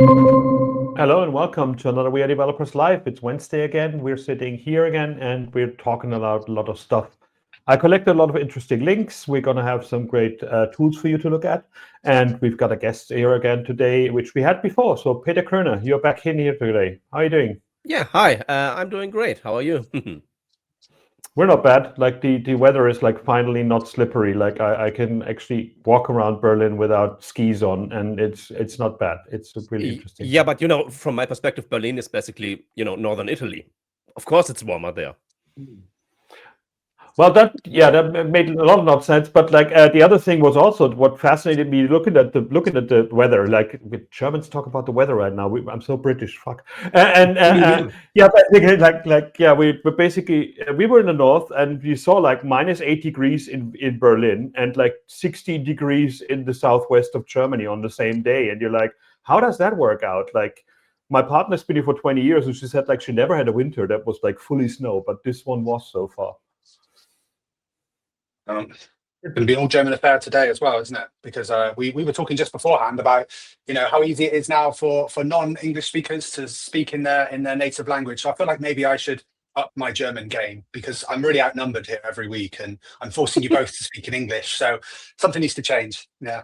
Hello and welcome to another WeAreDevelopers Live. It's Wednesday again. We're sitting here again and we're talking about a lot of stuff. I collected a lot of interesting links. We're going to have some great tools for you to look at. And we've got a guest here again today, which we had before. So Peter Kröner, you're back in here today. How are you doing? Yeah, hi. I'm doing great. How are you? We're not bad. Like the weather is like finally not slippery. Like I can actually walk around Berlin without skis on, and it's not bad. It's really interesting. Yeah, but from my perspective, Berlin is basically, northern Italy. Of course, it's warmer there. Well, that made a lot of sense. But like the other thing was also what fascinated me looking at the weather. Like Germans talk about the weather right now. I'm so British, fuck. Yeah, basically, we were in the north and we saw like -8 degrees in Berlin and like 16 degrees in the southwest of Germany on the same day. And you're like, how does that work out? Like, my partner's been here for 20 years, and she said like she never had a winter that was like fully snow, but this one was so far. It's going to be an all German affair today as well, isn't it? Because we were talking just beforehand about how easy it is now for non-English speakers to speak in their native language. So I feel like maybe I should up my German game because I'm really outnumbered here every week, and I'm forcing you both to speak in English. So something needs to change. Yeah.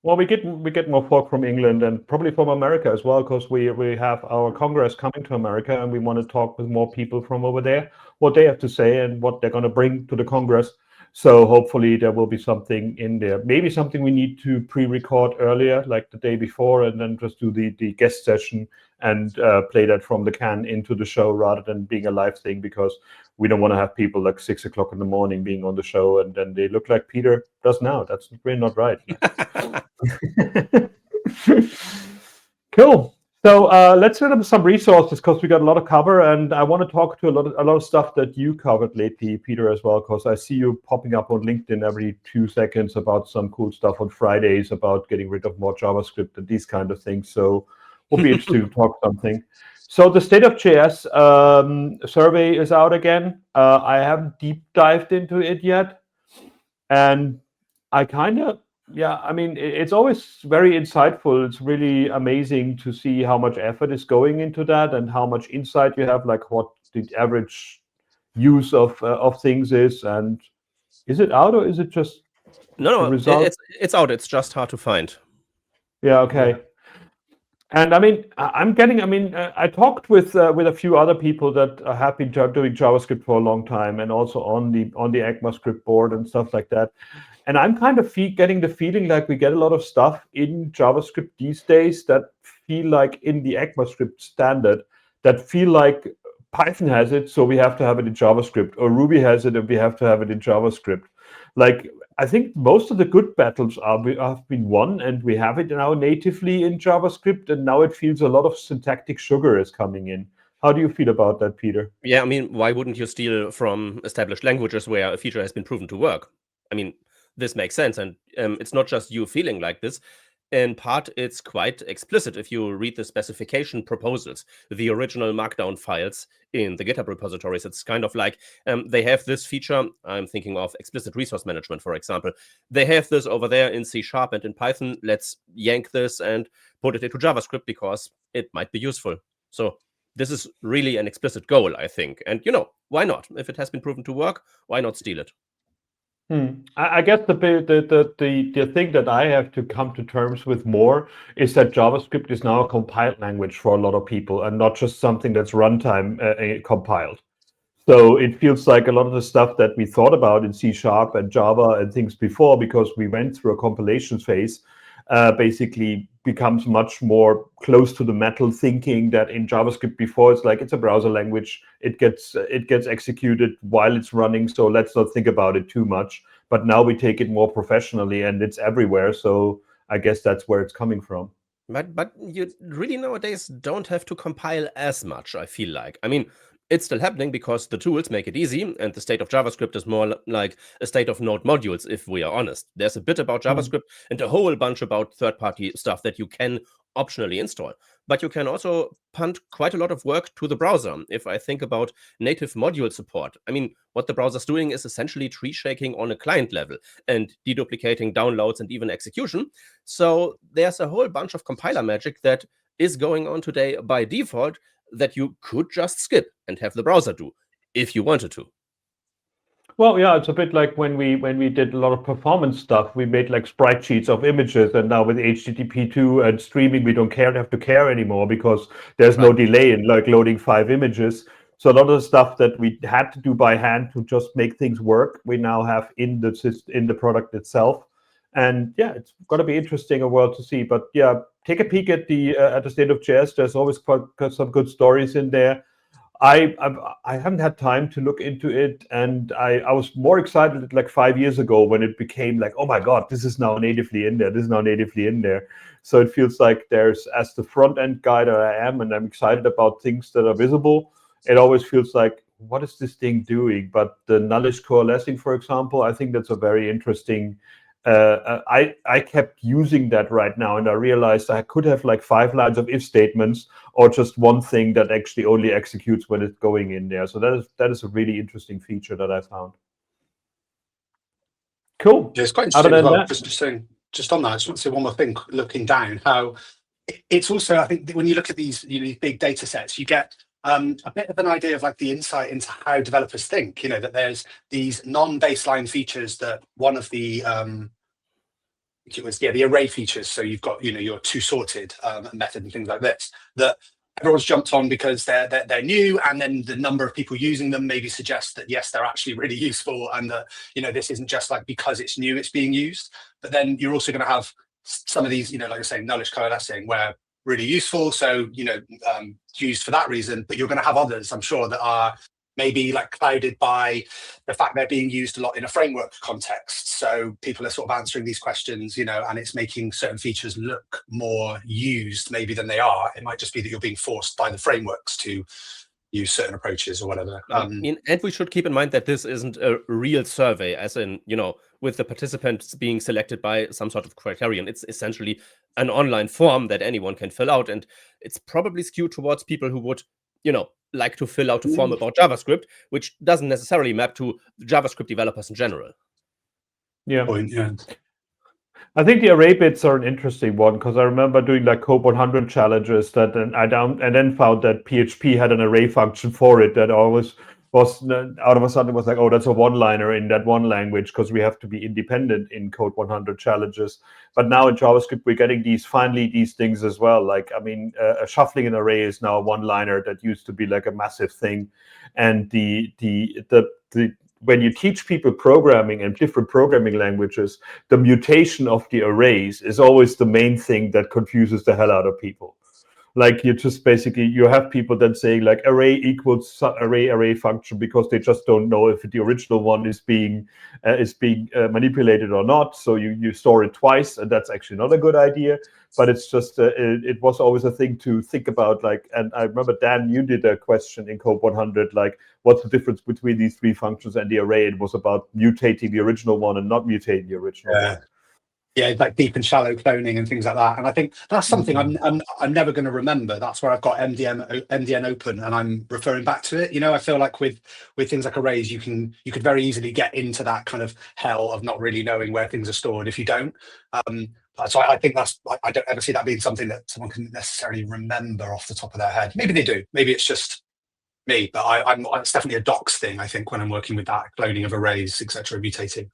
Well, we get more folk from England and probably from America as well, because we have our Congress coming to America, and we want to talk with more people from over there, what they have to say and what they're going to bring to the Congress. So hopefully there will be something in there. Maybe something we need to pre-record earlier, like the day before, and then just do the guest session and play that from the can into the show rather than being a live thing, because we don't want to have people like 6 o'clock in the morning being on the show and then they look like Peter does now. That's really not right. Cool. So let's set up some resources because we got a lot of cover, and I want to talk to a lot of stuff that you covered lately, Peter, as well, because I see you popping up on LinkedIn every 2 seconds about some cool stuff on Fridays about getting rid of more JavaScript and these kind of things. So we'll be interested to talk something. So the State of JS survey is out again. I haven't deep dived into it yet, and I kind of. Yeah, I mean, it's always very insightful. It's really amazing to see how much effort is going into that and how much insight you have, like what the average use of things is. And is it out or is it just No, it's out. It's just hard to find. Yeah, okay. Yeah. And I mean, I talked with a few other people that have been doing JavaScript for a long time, and also on the ECMAScript board and stuff like that. And I'm kind of getting the feeling like we get a lot of stuff in JavaScript these days that feel like in the ECMAScript standard, that feel like Python has it, so we have to have it in JavaScript, or Ruby has it, and we have to have it in JavaScript. Like, I think most of the good battles have been won, and we have it now natively in JavaScript, and now it feels a lot of syntactic sugar is coming in. How do you feel about that, Peter? Yeah, I mean, why wouldn't you steal from established languages where a feature has been proven to work? I mean, this makes sense, and it's not just you feeling like this. In part, it's quite explicit if you read the specification proposals, the original Markdown files in the GitHub repositories. It's kind of like they have this feature. I'm thinking of explicit resource management, for example. They have this over there in C# and in Python. Let's yank this and put it into JavaScript because it might be useful. So this is really an explicit goal, I think. And, why not? If it has been proven to work, why not steal it? I guess the thing that I have to come to terms with more is that JavaScript is now a compiled language for a lot of people and not just something that's runtime compiled. So it feels like a lot of the stuff that we thought about in C# and Java and things before, because we went through a compilation phase, basically becomes much more close to the metal thinking that in JavaScript before it's like it's a browser language. It gets executed while it's running, so let's not think about it too much. But now we take it more professionally and it's everywhere. So I guess that's where it's coming from. But you really nowadays don't have to compile as much, I feel like. I mean, it's still happening because the tools make it easy, and the state of JavaScript is more like a state of node modules, if we are honest. There's a bit about JavaScript and a whole bunch about third-party stuff that you can optionally install. But you can also punt quite a lot of work to the browser. If I think about native module support, I mean, what the browser's doing is essentially tree shaking on a client level and deduplicating downloads and even execution. So there's a whole bunch of compiler magic that is going on today by default that you could just skip and have the browser do if you wanted to. Well, yeah, it's a bit like when we did a lot of performance stuff. We made like sprite sheets of images, and now with HTTP2 and streaming, we don't have to care anymore because there's no delay in like loading 5 images. So a lot of the stuff that we had to do by hand to just make things work, we now have in the product itself. And yeah, it's going to be interesting a world to see. But yeah, take a peek at the state of JS. There's always got some good stories in there. I haven't had time to look into it, and I was more excited like 5 years ago when it became like, oh my God, this is now natively in there. This is now natively in there. So it feels like there's, as the front end guy that I am, and I'm excited about things that are visible, it always feels like, what is this thing doing? But the nullish coalescing, for example, I think that's a very interesting. I kept using that right now, and I realized I could have like 5 lines of if statements or just one thing that actually only executes when it's going in there. So that is a really interesting feature that I found. Cool. Yeah, it's quite interesting as well. Just on that, I just want to say one more thing. Looking down, how it's also, I think, when you look at these big data sets, you get a bit of an idea of like the insight into how developers think. That there's these non-baseline features that one of the the array features. So you've got your two-sorted method and things like this that everyone's jumped on because they're new, and then the number of people using them maybe suggests that yes, they're actually really useful, and that this isn't just like because it's new it's being used. But then you're also going to have some of these like I say, nullish coalescing, where really useful, so used for that reason. But you're going to have others, I'm sure, that are maybe like clouded by the fact they're being used a lot in a framework context. So people are sort of answering these questions, and it's making certain features look more used maybe than they are. It might just be that you're being forced by the frameworks to use certain approaches or whatever. And we should keep in mind that this isn't a real survey, as in, with the participants being selected by some sort of criterion. It's essentially an online form that anyone can fill out, and it's probably skewed towards people who would, like to fill out a form about JavaScript, which doesn't necessarily map to JavaScript developers in general. Yeah. I think the array bits are an interesting one, because I remember doing like Code 100 challenges that and then found that PHP had an array function for it that always was out of a sudden it was like, oh, that's a one-liner in that one language, because we have to be independent in Code 100 challenges. But now in JavaScript we're getting these things as well. Like, I mean, a shuffling an array is now a one-liner that used to be like a massive thing, and the when you teach people programming and different programming languages, the mutation of the arrays is always the main thing that confuses the hell out of people. Like, you just basically, you have people then saying like array equals array function, because they just don't know if the original one is being manipulated or not. So you store it twice, and that's actually not a good idea. But it's just it was always a thing to think about. Like, and I remember, Dan, you did a question in Code 100, like, what's the difference between these 3 functions and the array? It was about mutating the original one and not mutating the original one. Yeah, like deep and shallow cloning and things like that. And I think that's something I'm never going to remember. That's where I've got MDN open, and I'm referring back to it. I feel like with things like arrays, you could very easily get into that kind of hell of not really knowing where things are stored if you don't. So I think I don't ever see that being something that someone can necessarily remember off the top of their head. Maybe they do. Maybe it's just me, but it's definitely a docs thing, I think, when I'm working with that cloning of arrays, etc., mutating.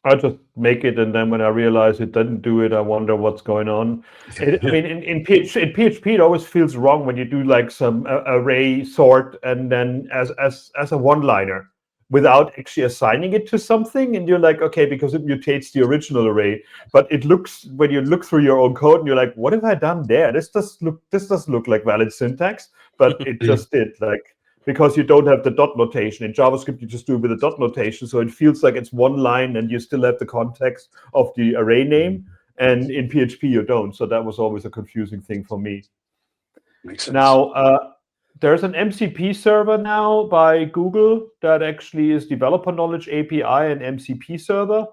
I just make it, and then when I realize it didn't do it, I wonder what's going on. I mean, in PHP, it always feels wrong when you do like some array sort and then as a one-liner without actually assigning it to something, and you're like, okay, because it mutates the original array. But it looks, when you look through your own code, and you're like, what have I done there? This doesn't look like valid syntax, but it just did, like. Because you don't have the dot notation. In JavaScript, you just do it with a dot notation. So it feels like it's one line and you still have the context of the array name. And in PHP, you don't. So that was always a confusing thing for me. Makes sense. Now, there's an MCP server now by Google that actually is Developer Knowledge API and MCP server,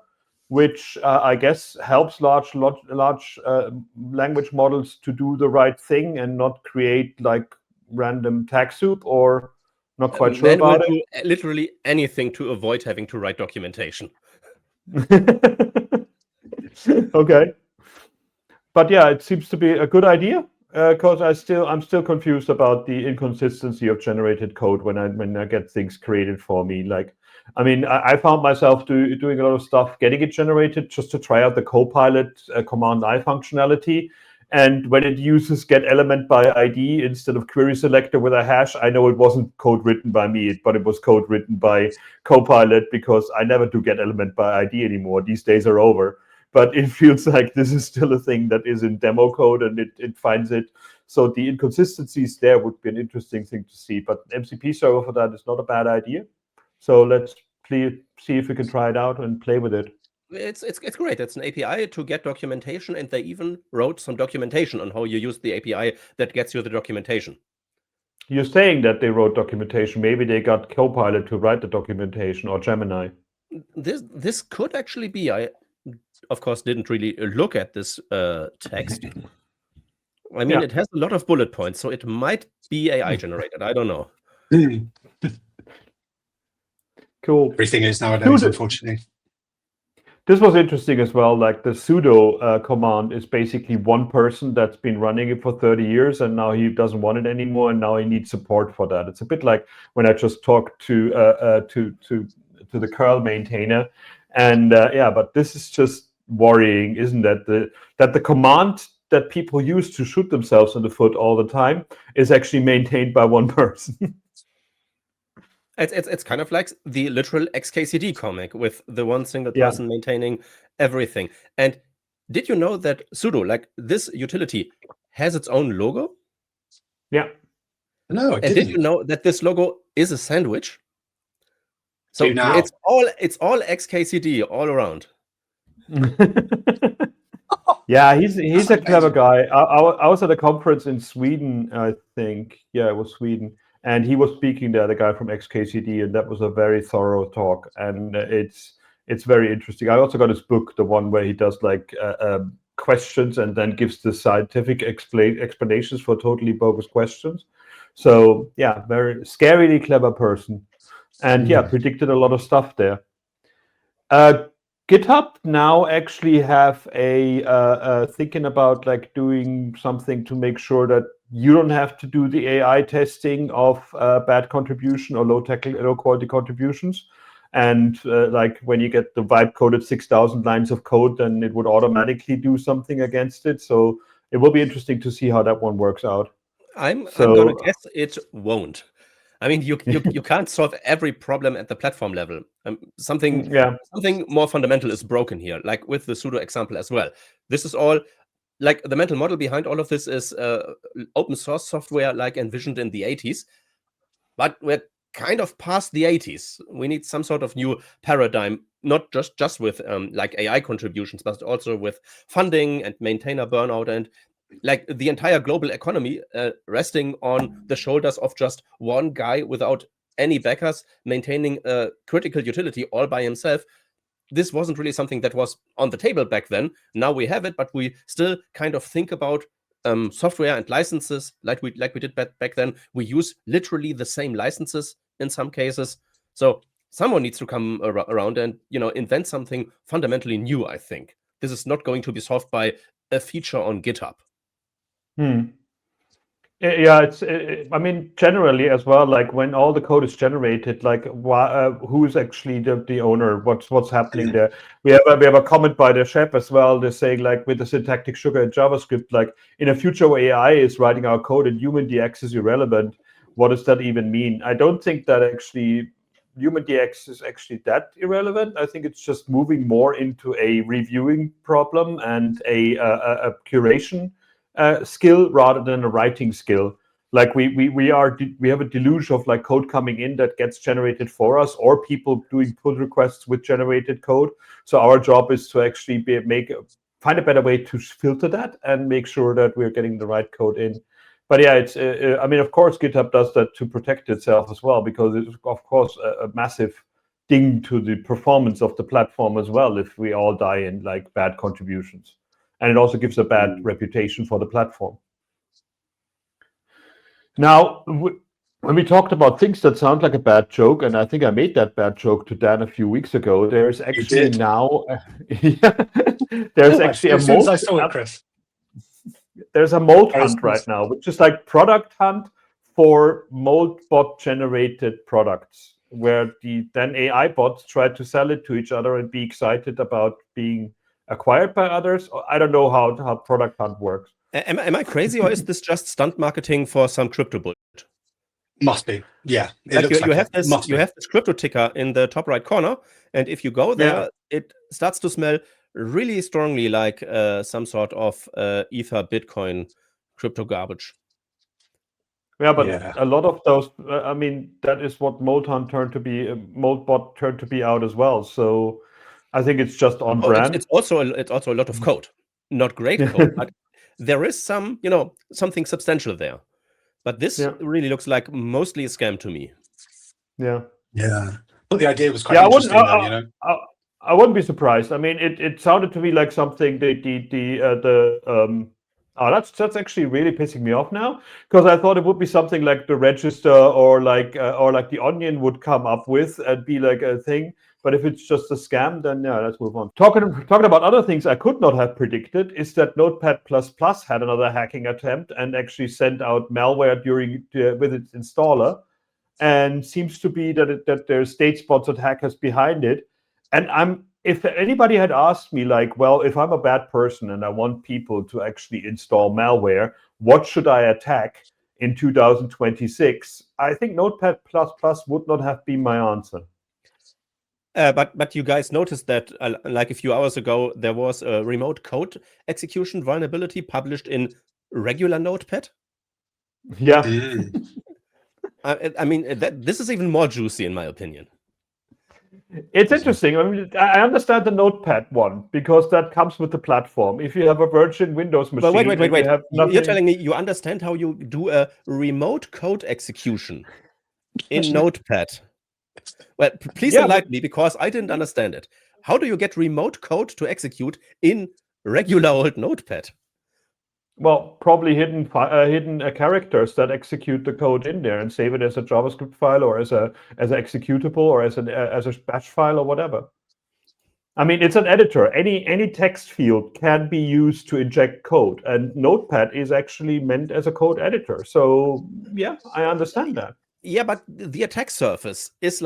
which I guess helps large language models to do the right thing and not create like random tag soup, or not quite sure about it. Do literally anything to avoid having to write documentation. Okay. But yeah, it seems to be a good idea because I'm still confused about the inconsistency of generated code when I get things created for me. Like, I mean, I found myself doing a lot of stuff, getting it generated just to try out the Copilot command I functionality. And when it uses get element by ID instead of query selector with a hash, I know it wasn't code written by me, but it was code written by Copilot, because I never do get element by ID anymore. These days are over. But it feels like this is still a thing that is in demo code, and it finds it. So the inconsistencies there would be an interesting thing to see. But MCP server for that is not a bad idea. So let's see if we can try it out and play with it. It's great. It's an API to get documentation, and they even wrote some documentation on how you use the API that gets you the documentation. You're saying that they wrote documentation. Maybe they got Copilot to write the documentation, or Gemini. This could actually be. I, of course, didn't really look at this text. I mean, it has a lot of bullet points, so it might be AI generated. I don't know. Cool. Everything is nowadays, unfortunately. This was interesting as well. Like the sudo command is basically one person that's been running it for 30 years, and now he doesn't want it anymore, and now he needs support for that. It's a bit like when I just talked to the curl maintainer, and but this is just worrying, isn't it? That the command that people use to shoot themselves in the foot all the time is actually maintained by one person. It's kind of like the literal XKCD comic with the one single person maintaining everything. And did you know that sudo, like this utility, has its own logo? Yeah. No, and did you know that this logo is a sandwich? So it's all XKCD all around. Yeah, he's a clever guy. I was at a conference in Sweden, I think. Yeah, it was Sweden. And he was speaking there, the guy from XKCD, and that was a very thorough talk. And it's very interesting. I also got his book, the one where he does like questions and then gives the scientific explanations for totally bogus questions. So yeah, very scarily clever person. And predicted a lot of stuff there. GitHub now actually have a thinking about like doing something to make sure that you don't have to do the AI testing of bad contribution or low quality contributions. And like when you get the vibe coded 6,000 lines of code, then it would automatically do something against it. So it will be interesting to see how that one works out. I'm gonna guess it won't. I mean, you can't solve every problem at the platform level. Something more fundamental is broken here, like with the sudo example as well. This is all, like the mental model behind all of this is open source software like envisioned in the 80s, but we're kind of past the 80s. We need some sort of new paradigm, not just with like AI contributions, but also with funding and maintainer burnout and like the entire global economy resting on the shoulders of just one guy without any backers maintaining a critical utility all by himself. This wasn't really something that was on the table back then. Now we have it, but we still kind of think about software and licenses like we did back then. We use literally the same licenses in some cases. So someone needs to come around and invent something fundamentally new. I think this is not going to be solved by a feature on GitHub. Yeah, I mean, generally as well, like when all the code is generated, like who's actually the owner? What's happening there? We have a comment by the chef as well. They're saying like with the syntactic sugar in JavaScript, like in a future where AI is writing our code and human DX is irrelevant, what does that even mean? I don't think that actually human DX is actually that irrelevant. I think it's just moving more into a reviewing problem and a curation skill rather than a writing skill. Like we have a deluge of like code coming in that gets generated for us, or people doing pull requests with generated code. So our job is to actually find a better way to filter that and make sure that we're getting the right code in. But yeah, it's I mean, of course, GitHub does that to protect itself as well, because it's of course a massive ding to the performance of the platform as well if we all die in like bad contributions. And it also gives a bad reputation for the platform. Now, when we talked about things that sound like a bad joke, and I think I made that bad joke to Dan a few weeks ago, there's actually now there's actually as soon as I saw it, Chris. there's a mold hunt right now, which is like product hunt for mold bot generated products, where then AI bots try to sell it to each other and be excited about being acquired by others. I don't know how product hunt works. Am I crazy, or is this just stunt marketing for some crypto bullshit? Must be, yeah. Like you have this crypto ticker in the top right corner, and if you go there, it starts to smell really strongly like some sort of Ether, Bitcoin, crypto garbage. Yeah, but a lot of those, I mean, that is what Moldbot turned to be out as well. So I think it's just on brand. It's also a lot of code, not great code, but there is some, something substantial there. But this really looks like mostly a scam to me. Yeah. But the idea was quite interesting, though, I wouldn't be surprised. I mean, it sounded to me like something that's actually really pissing me off now, because I thought it would be something like the register or like the Onion would come up with and be like a thing. But if it's just a scam, then let's move on. Talking about other things I could not have predicted is that Notepad++ had another hacking attempt and actually sent out malware with its installer, and seems to be that there's state-sponsored hackers behind it. And if anybody had asked me, like, well, if I'm a bad person and I want people to actually install malware, what should I attack in 2026? I think Notepad++ would not have been my answer. But you guys noticed that, like a few hours ago, there was a remote code execution vulnerability published in regular Notepad? Yeah. I mean, this is even more juicy, in my opinion. It's interesting. I mean, I understand the Notepad one, because that comes with the platform. If you have a Virgin Windows machine... But wait. You're telling me you understand how you do a remote code execution in Notepad? Well, please enlighten me, because I didn't understand it. How do you get remote code to execute in regular old Notepad? Well, probably hidden characters that execute the code in there and save it as a JavaScript file or as an executable or as a bash file or whatever. I mean, it's an editor. Any text field can be used to inject code, and Notepad is actually meant as a code editor. So yeah, I understand that. Yeah, but the attack surface is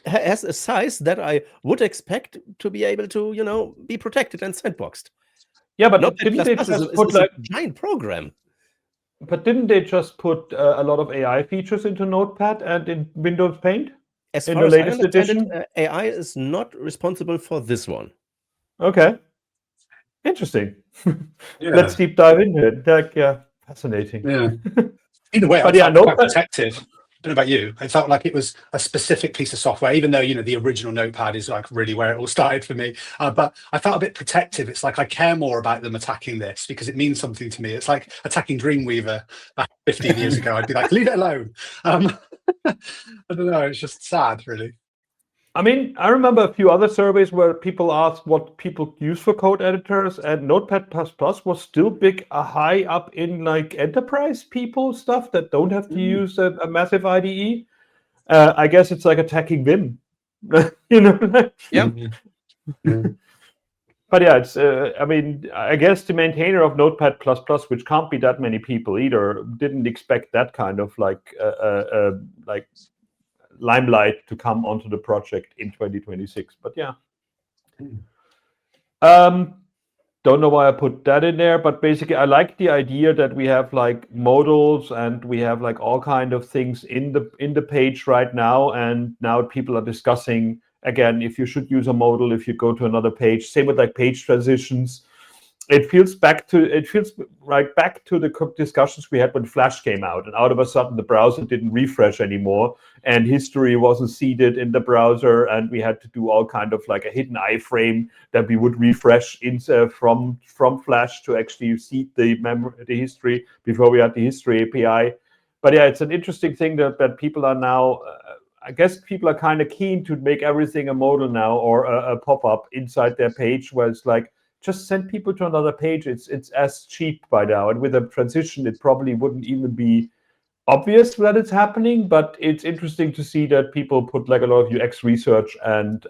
has a size that I would expect to be able to, be protected and sandboxed. Yeah, but Notepad++ didn't they just put a giant program? But didn't they just put a lot of AI features into Notepad and in Windows Paint? As far as I understand it, AI is not responsible for this one. Okay. Interesting. Let's deep dive into it. Fascinating. Yeah. Either way, I felt quite protective. I don't know about you. I felt like it was a specific piece of software, even though, the original Notepad is like really where it all started for me. But I felt a bit protective. It's like I care more about them attacking this because it means something to me. It's like attacking Dreamweaver back 15 years ago. I'd be like, leave it alone. I don't know. It's just sad, really. I mean, I remember a few other surveys where people asked what people use for code editors, and Notepad++ was still high up in like enterprise people stuff that don't have to use a massive IDE. I guess it's like attacking Vim, Yeah. But yeah, it's. I mean, I guess the maintainer of Notepad++, which can't be that many people either, didn't expect that kind of like limelight to come onto the project in 2026. But yeah. Don't know why I put that in there, but basically I like the idea that we have like modals and we have like all kind of things in the page right now, and now people are discussing again if you should use a modal if you go to another page. Same with like page transitions. It feels right back to the discussions we had when Flash came out, and out of a sudden the browser didn't refresh anymore, and history wasn't seeded in the browser, and we had to do all kind of like a hidden iframe that we would refresh from Flash to actually seed the history before we had the history API. But yeah, it's an interesting thing that people are now. I guess people are kind of keen to make everything a modal now, or a pop-up inside their page where it's like, just send people to another page. It's as cheap by now, and with a transition, it probably wouldn't even be obvious that it's happening. But it's interesting to see that people put like a lot of UX research and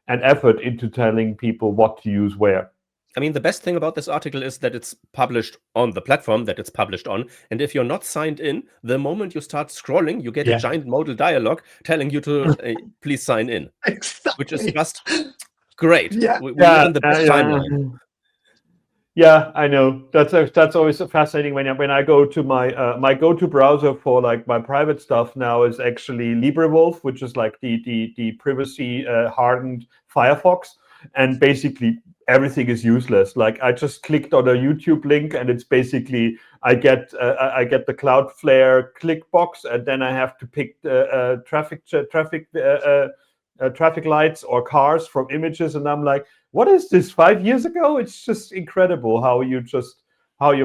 effort into telling people what to use where. I mean, the best thing about this article is that it's published on the platform that it's published on. And if you're not signed in, the moment you start scrolling, you get a giant modal dialogue telling you to please sign in, which is just great. We live in the best timeline. Yeah, I know. That's always fascinating when I go to my go-to browser for like my private stuff now is actually LibreWolf, which is like the privacy hardened Firefox, and basically everything is useless. Like I just clicked on a YouTube link, and it's basically I get the Cloudflare click box, and then I have to pick traffic lights or cars from images, and I'm like, what is this? 5 years ago? It's just incredible how your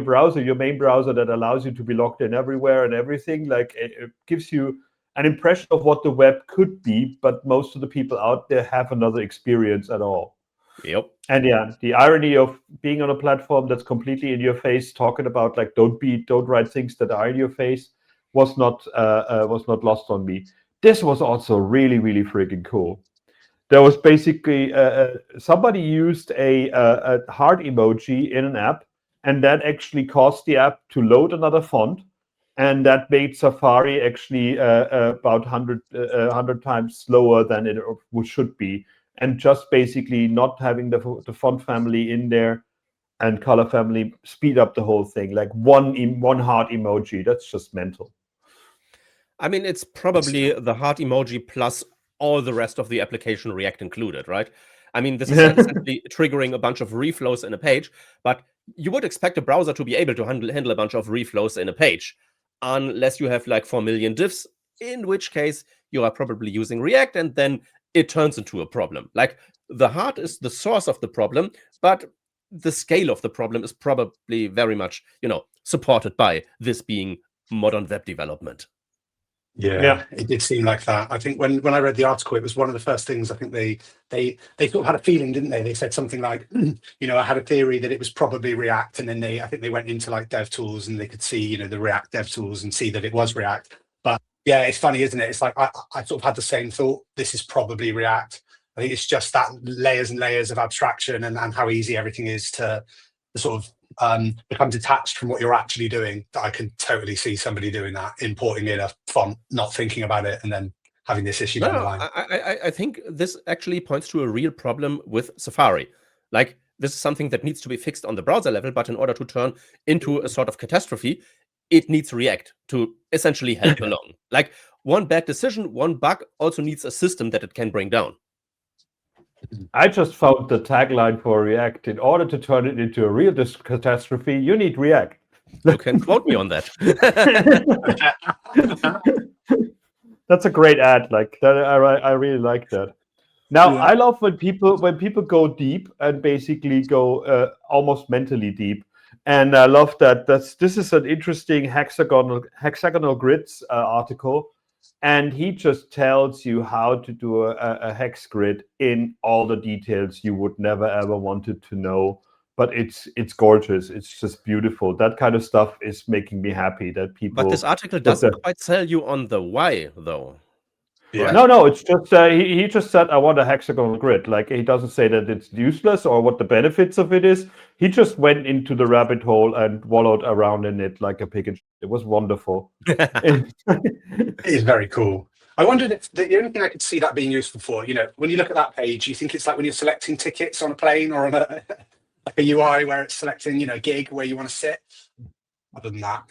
browser, your main browser that allows you to be logged in everywhere and everything, like it gives you an impression of what the web could be, but most of the people out there have another experience at all. Yep. And yeah, the irony of being on a platform that's completely in your face, talking about like don't write things that are in your face, was not lost on me. This was also really, really freaking cool. There was basically somebody used a heart emoji in an app, and that actually caused the app to load another font, and that made Safari actually about 100 times slower than it should be. And just basically not having the font family in there and color family speed up the whole thing. Like one heart emoji, that's just mental. I mean, it's probably the heart emoji plus all the rest of the application React included, right? I mean, this is essentially triggering a bunch of reflows in a page, but you would expect a browser to be able to handle a bunch of reflows in a page, unless you have like 4 million diffs, in which case you are probably using React, and then it turns into a problem. Like the heart is the source of the problem, but the scale of the problem is probably very much, supported by this being modern web development. Yeah, it did seem like that. I think when I read the article, it was one of the first things. I think they sort of had a feeling, didn't they? They said something like, I had a theory that it was probably React, and then I think they went into like DevTools and they could see, the React DevTools and see that it was React. But yeah, it's funny, isn't it? It's like I sort of had the same thought. This is probably React. I think it's just that layers and layers of abstraction and how easy everything is to sort of become detached from what you're actually doing. That I can totally see somebody doing that, importing in a font, not thinking about it, and then having this issue down the line. I think this actually points to a real problem with Safari. Like, this is something that needs to be fixed on the browser level, but in order to turn into a sort of catastrophe, it needs React to essentially help along. Like, one bad decision, one bug also needs a system that it can bring down. I just found the tagline for React. In order to turn it into a real catastrophe, you need React. You can quote me on that. That's a great ad. Like that, I really like that. Now, I love when people go deep and basically go almost mentally deep. And I love that. This is an interesting hexagonal grids article. And he just tells you how to do a hex grid in all the details you would never ever wanted to know. But it's gorgeous. It's just beautiful. That kind of stuff is making me happy that people. But this article doesn't quite sell you on the why, though. Yeah. No, it's just he just said I want a hexagonal grid. Like he doesn't say that it's useless or what the benefits of it is. He just went into the rabbit hole and wallowed around in it like a pig. It was wonderful. It is very cool. I wondered if the only thing I could see that being useful for, when you look at that page, you think it's like when you're selecting tickets on a plane or on a like a UI where it's selecting, gig where you want to sit. Other than that.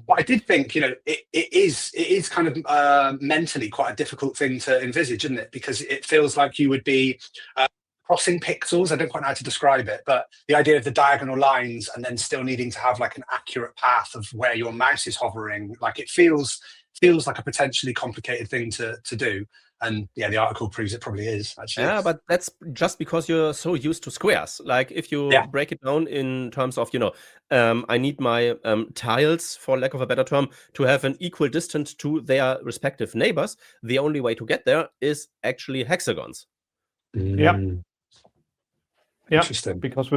But I did think, it is kind of mentally quite a difficult thing to envisage, isn't it? Because it feels like you would be crossing pixels. I don't quite know how to describe it, but the idea of the diagonal lines and then still needing to have like an accurate path of where your mouse is hovering, like it feels like a potentially complicated thing to do. And yeah, the article proves it probably is, actually. Yeah, but that's just because you're so used to squares. Like if you break it down in terms of, I need my tiles, for lack of a better term, to have an equal distance to their respective neighbors. The only way to get there is actually hexagons. Yeah. Yeah, Interesting. because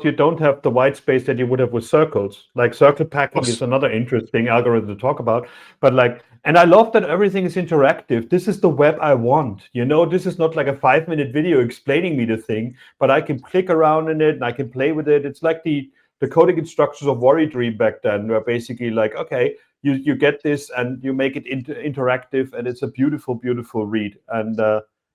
you don't have the white space that you would have with circles. Like circle packing is another interesting algorithm to talk about. But like, and I love that everything is interactive. This is the web I want. You know, this is not like a 5-minute video explaining me the thing, but I can click around in it and I can play with it. It's like the coding instructions of WeAreDream back then, where basically like, okay, you get this and you make it interactive, and it's a beautiful, beautiful read. And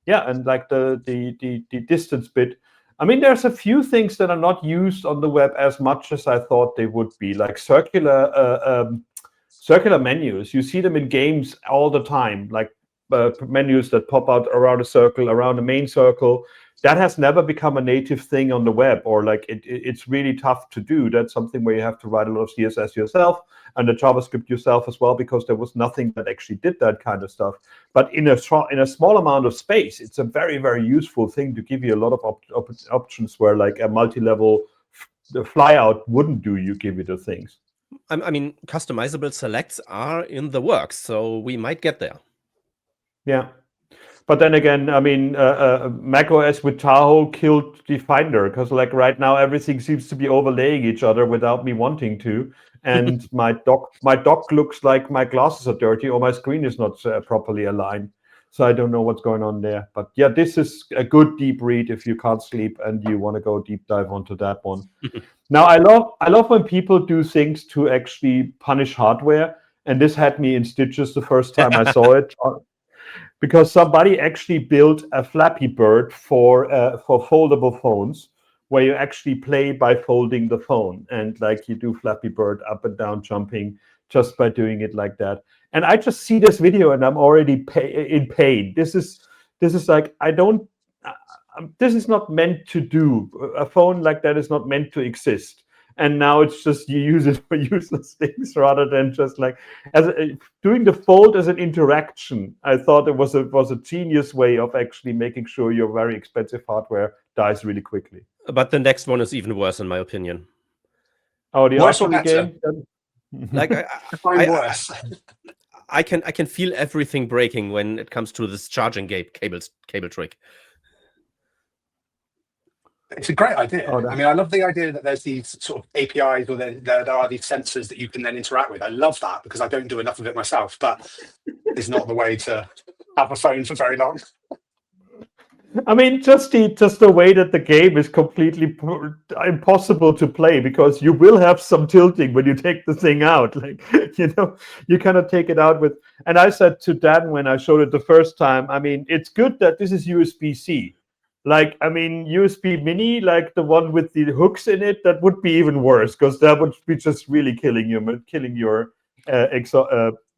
yeah, and like the distance bit. I mean, there's a few things that are not used on the web as much as I thought they would be, like circular menus. You see them in games all the time, like menus that pop out around a circle, around the main circle. That has never become a native thing on the web, or like it's really tough to do. That's something where you have to write a lot of CSS yourself and the JavaScript yourself as well, because there was nothing that actually did that kind of stuff. But in a small amount of space, it's a very, very useful thing to give you a lot of options where like a multi-level flyout wouldn't do. You give you the things. I mean, customizable selects are in the works, so we might get there. Yeah. But then again, I mean, macOS with Tahoe killed the Finder, because like right now everything seems to be overlaying each other without me wanting to, and my dock looks like my glasses are dirty or my screen is not properly aligned. So I don't know what's going on there. But yeah, this is a good deep read if you can't sleep and you want to go deep dive onto that one. Now I love when people do things to actually punish hardware, and this had me in stitches the first time I saw it. Because somebody actually built a Flappy Bird for foldable phones, where you actually play by folding the phone, and like you do Flappy Bird up and down jumping just by doing it like that. And I just see this video and I'm already in pain. This is like, this is not meant to do. A phone like that is not meant to exist. And now it's just you use it for useless things rather than just like doing the fold as an interaction. I thought it was a genius way of actually making sure your very expensive hardware dies really quickly. But the next one is even worse, in my opinion. Oh, the Worse or archery better? game. Like I find worse. I can feel everything breaking when it comes to this charging cable trick. It's a great idea. Oh, I mean, I love the idea that there's these sort of APIs, or there are these sensors that you can then interact with. I love that, because I don't do enough of it myself, but it's not the way to have a phone for very long. I mean, just the way that the game is completely impossible to play, because you will have some tilting when you take the thing out. Like, you know, you cannot take it out with. And I said to Dan when I showed it the first time, I mean, it's good that this is USB-C. Like, I mean, USB Mini, like the one with the hooks in it, that would be even worse, because that would be just really killing your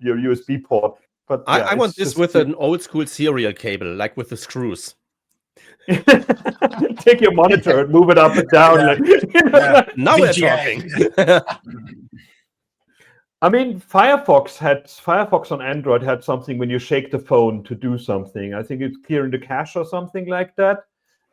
USB port. But yeah, I want this with an old school serial cable, like with the screws. Take your monitor and move it up and down. Yeah. Like, Now we're VGA. talking. I mean, Firefox on Android had something when you shake the phone to do something. I think it's clearing the cache or something like that.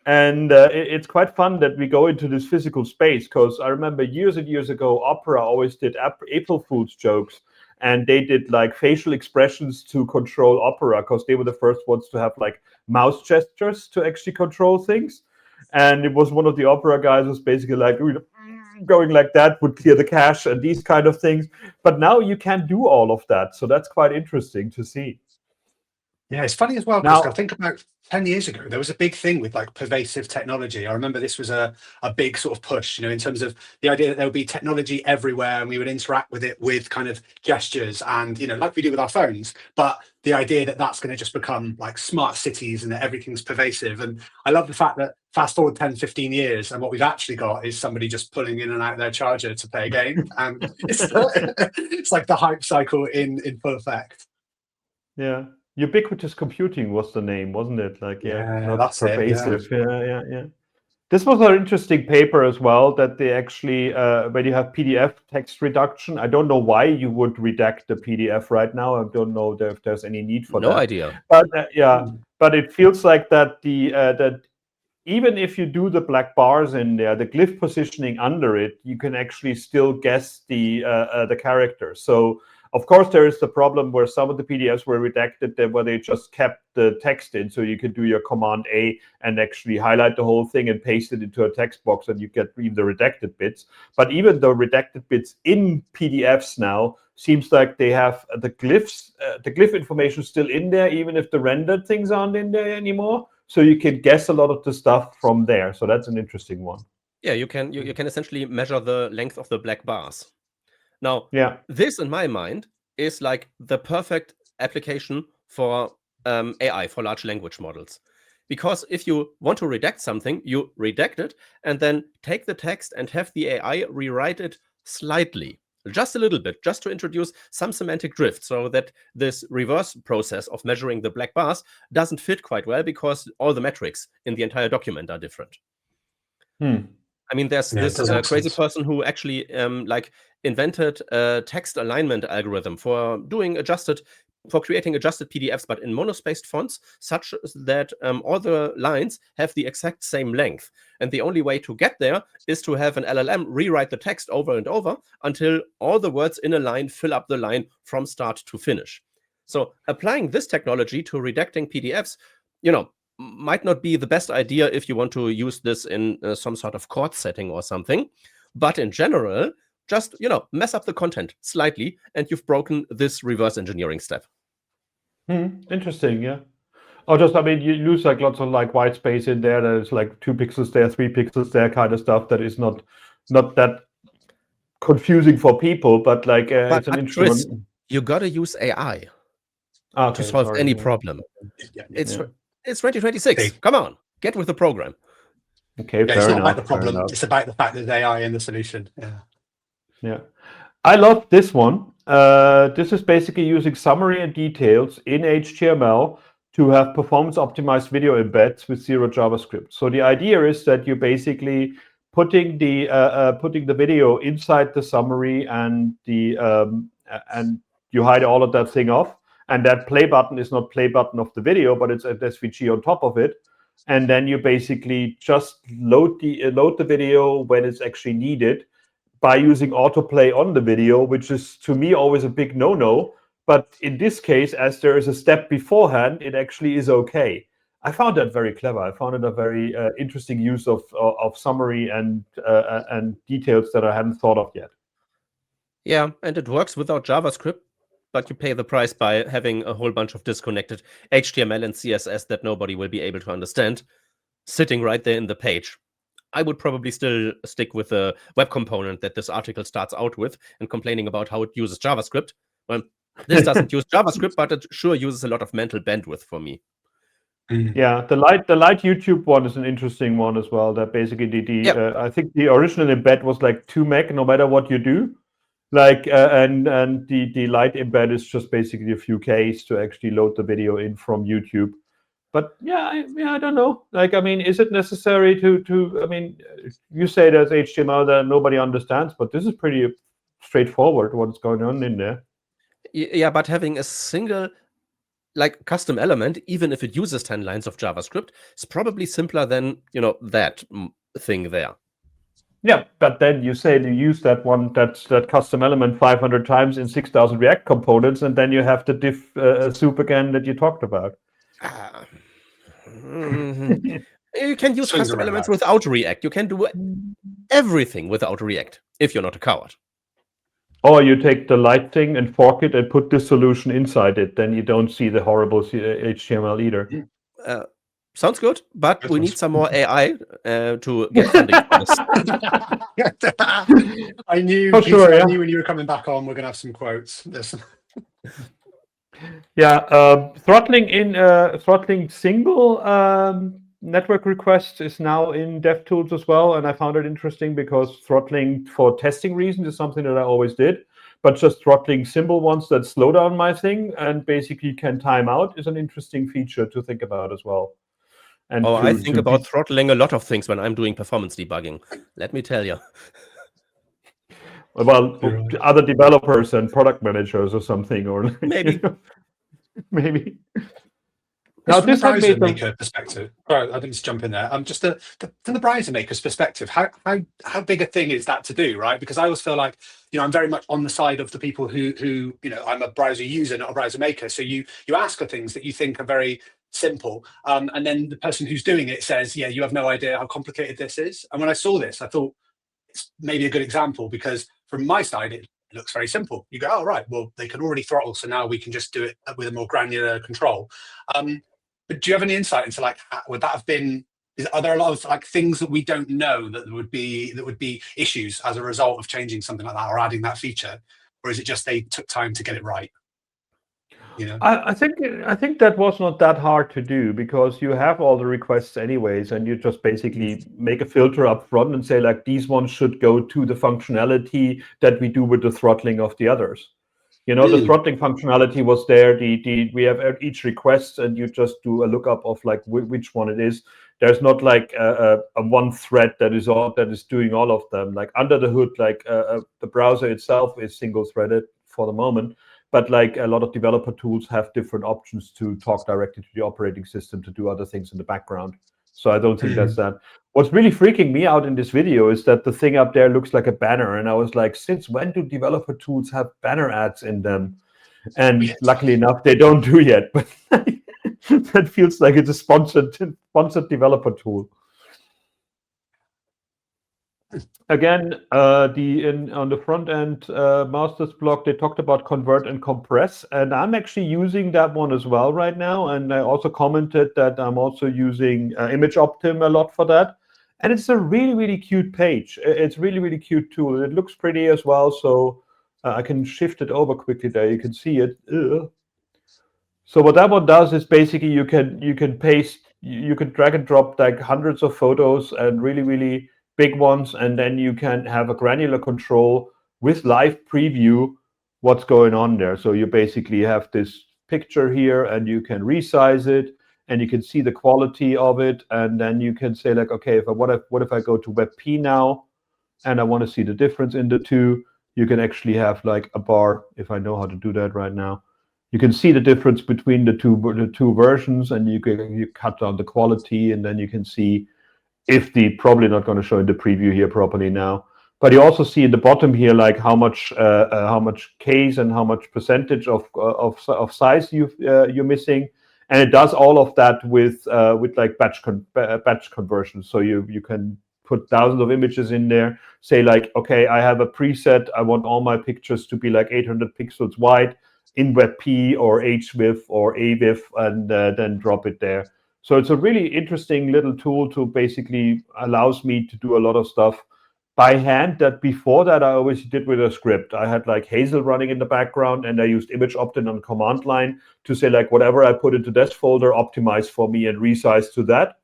And it's quite fun that we go into this physical space, because I remember years and years ago, Opera always did April Fool's jokes, and they did like facial expressions to control Opera, because they were the first ones to have like mouse gestures to actually control things. And it was one of the Opera guys was basically like going like that would clear the cache and these kind of things. But now you can do all of that, so that's quite interesting to see. Yeah, it's funny as well, because I think about 10 years ago, there was a big thing with like pervasive technology. I remember this was a big sort of push, you know, in terms of the idea that there would be technology everywhere and we would interact with it with kind of gestures and, you know, like we do with our phones. But the idea that that's going to just become like smart cities and that everything's pervasive. And I love the fact that fast forward 10, 15 years and what we've actually got is somebody just pulling in and out their charger to play a game. And it's like the hype cycle in full effect. Yeah. Ubiquitous computing was the name, wasn't it? Like, yeah, that's pervasive. It, yeah. This was an interesting paper as well, that they actually, when you have PDF text reduction, I don't know why you would redact the PDF right now. I don't know if there's any need for that. No idea. But but it feels like that that even if you do the black bars in there, the glyph positioning under it, you can actually still guess the character. So Of course, there is the problem where some of the PDFs were redacted, where they just kept the text in, so you could do your Command A and actually highlight the whole thing and paste it into a text box, and you get even the redacted bits. But even the redacted bits in PDFs now seems like they have the glyphs, the glyph information still in there, even if the rendered things aren't in there anymore. So you can guess a lot of the stuff from there. So that's an interesting one. Yeah, you can essentially measure the length of the black bars. Now, this in my mind is like the perfect application for AI, for large language models. Because if you want to redact something, you redact it and then take the text and have the AI rewrite it slightly, just a little bit, just to introduce some semantic drift, so that this reverse process of measuring the black bars doesn't fit quite well because all the metrics in the entire document are different. I mean, there's this crazy person who actually invented a text alignment algorithm for creating adjusted PDFs, but in monospaced fonts, such that all the lines have the exact same length. And the only way to get there is to have an LLM rewrite the text over and over until all the words in a line fill up the line from start to finish. So applying this technology to redacting PDFs, might not be the best idea if you want to use this in some sort of court setting or something. But in general, just, mess up the content slightly and you've broken this reverse engineering step. Interesting, yeah. Or just, you lose like lots of like white space in there. There's like 2 pixels there, 3 pixels there, kind of stuff that is not that confusing for people, but like it's an interesting Chris, you gotta use AI to solve any problem. It's 2026. Okay. Come on, get with the program. Okay, it's not about the problem. It's about the fact that AI in the solution. Yeah. I love this one. This is basically using summary and details in HTML to have performance optimized video embeds with zero JavaScript. So the idea is that you're basically putting the video inside the summary and and you hide all of that thing off. And that play button is not play button of the video, but it's an SVG on top of it. And then you basically just load the video when it's actually needed by using autoplay on the video, which is to me always a big no-no. But in this case, as there is a step beforehand, it actually is okay. I found that very clever. I found it a very interesting use of summary and details that I hadn't thought of yet. Yeah, and it works without JavaScript, but you pay the price by having a whole bunch of disconnected HTML and CSS that nobody will be able to understand sitting right there in the page. I would probably still stick with the web component that this article starts out with and complaining about how it uses JavaScript. Well, this doesn't use JavaScript, but it sure uses a lot of mental bandwidth for me. Yeah, the light YouTube one is an interesting one as well. That basically I think the original embed was like 2 meg no matter what you do. Like and the light embed is just basically a few Ks to actually load the video in from YouTube. But I don't know. Like, is it necessary to you say there's HTML that nobody understands, but this is pretty straightforward what's going on in there. Yeah, but having a single custom element, even if it uses 10 lines of JavaScript, is probably simpler than, that thing there. Yeah, but then you say you use that custom element 500 times in 6,000 React components, and then you have the diff soup again that you talked about. You can use custom elements without React. You can do everything without React if you're not a coward. Or you take the light thing and fork it and put this solution inside it. Then you don't see the horrible HTML either. Sounds good, but we need some more AI to get funding for this. I knew when you were coming back on, we're going to have some quotes. Throttling single network requests is now in DevTools as well, and I found it interesting because throttling for testing reasons is something that I always did, but just throttling simple ones that slow down my thing and basically can time out is an interesting feature to think about as well. And I think about throttling a lot of things when I'm doing performance debugging. Let me tell you. Well, other developers and product managers or something, or maybe. Maybe. Now From the this had browser made them. maker perspective, sorry, I didn't just jump in there. Just from the browser maker's perspective, how big a thing is that to do, right? Because I always feel like, I'm very much on the side of the people who I'm a browser user, not a browser maker. So you ask for things that you think are very simple, and then the person who's doing it says, yeah, you have no idea how complicated this is. And when I saw this, I thought it's maybe a good example, because from my side, it looks very simple. You go, oh, right, well, they can already throttle, so now we can just do it with a more granular control. But do you have any insight into like, would that have been, are there a lot of like things that we don't know that would be issues as a result of changing something like that or adding that feature? Or is it just they took time to get it right? I think that was not that hard to do, because you have all the requests anyways, and you just basically make a filter up front and say like, these ones should go to the functionality that we do with the throttling of the others. The throttling functionality was there. We have each request, and you just do a lookup of like which one it is. There's not like a one thread that is doing all of them. Like under the hood, like the browser itself is single threaded for the moment, but like a lot of developer tools have different options to talk directly to the operating system to do other things in the background. So I don't think that's that. What's really freaking me out in this video is that the thing up there looks like a banner. And I was like, since when do developer tools have banner ads in them? And luckily enough, they don't do yet. But that feels like it's a sponsored developer tool. Again, on the front end masters blog, they talked about convert and compress, and I'm actually using that one as well right now. And I also commented that I'm also using ImageOptim a lot for that. And it's a really, really cute page. It's really, really cute tool. It looks pretty as well. So I can shift it over quickly there. You can see it. So what that one does is basically you can paste, you can drag and drop like hundreds of photos and really, really big ones, and then you can have a granular control with live preview what's going on there. So you basically have this picture here, and you can resize it, and you can see the quality of it, and then you can say like, okay, what if I go to WebP now, and I want to see the difference in the two? You can actually have like a bar, if I know how to do that right now. You can see the difference between the two versions, and you cut down the quality, and then you can see if probably not going to show in the preview here properly now, but you also see in the bottom here like how much case and how much percentage of size you're missing, and it does all of that with like batch conversion. So you can put thousands of images in there, say like, okay, I have a preset, I want all my pictures to be like 800 pixels wide in WebP or HWIF or AWIF, and then drop it there. So it's a really interesting little tool to basically allows me to do a lot of stuff by hand that before that I always did with a script. I had like Hazel running in the background, and I used ImageOptim on command line to say like, whatever I put into this folder, optimize for me and resize to that.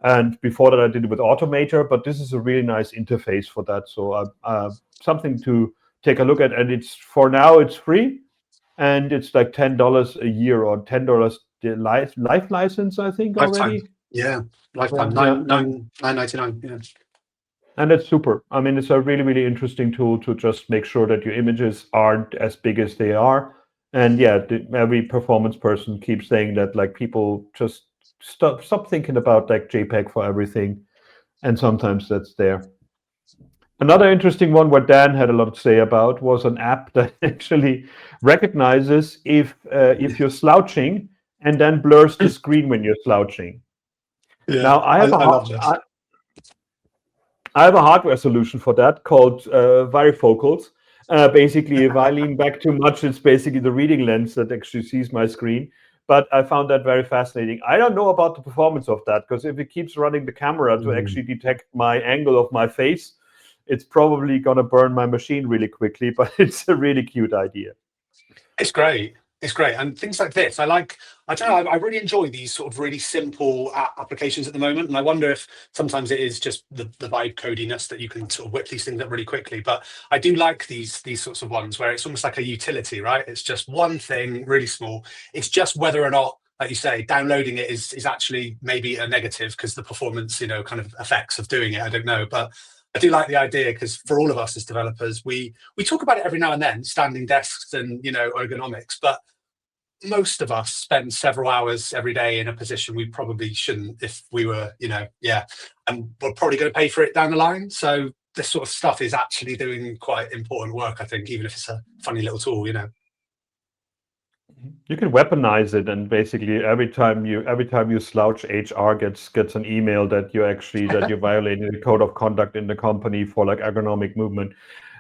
And before that I did it with Automator, but this is a really nice interface for that. So something to take a look at. And for now it's free, and it's like $10 a year or $10 life license, I think, already. Yeah, lifetime, $9.99. Yeah. And that's super. I mean, it's a really, really interesting tool to just make sure that your images aren't as big as they are. And yeah, every performance person keeps saying that, like, people just stop thinking about like JPEG for everything. And sometimes that's there. Another interesting one where Dan had a lot to say about was an app that actually recognizes if you're slouching and then blurs the screen when you're slouching. Yeah, now I have a hardware solution for that called varifocals. Basically, if I lean back too much, it's basically the reading lens that actually sees my screen. But I found that very fascinating. I don't know about the performance of that, because if it keeps running the camera to actually detect my angle of my face, it's probably going to burn my machine really quickly, but it's a really cute idea. It's great. It's great. And things like this, I don't know, I really enjoy these sort of really simple applications at the moment. And I wonder if sometimes it is just the vibe codiness that you can sort of whip these things up really quickly. But I do like these sorts of ones where it's almost like a utility, right? It's just one thing, really small. It's just whether or not, like you say, downloading it is actually maybe a negative because the performance, kind of effects of doing it, I don't know. But I do like the idea, because for all of us as developers, we talk about it every now and then, standing desks and ergonomics. But most of us spend several hours every day in a position we probably shouldn't if we were, and we're probably going to pay for it down the line. So this sort of stuff is actually doing quite important work, I think, even if it's a funny little tool, You can weaponize it, and basically every time you slouch, HR gets an email that you're violating the code of conduct in the company for like ergonomic movement.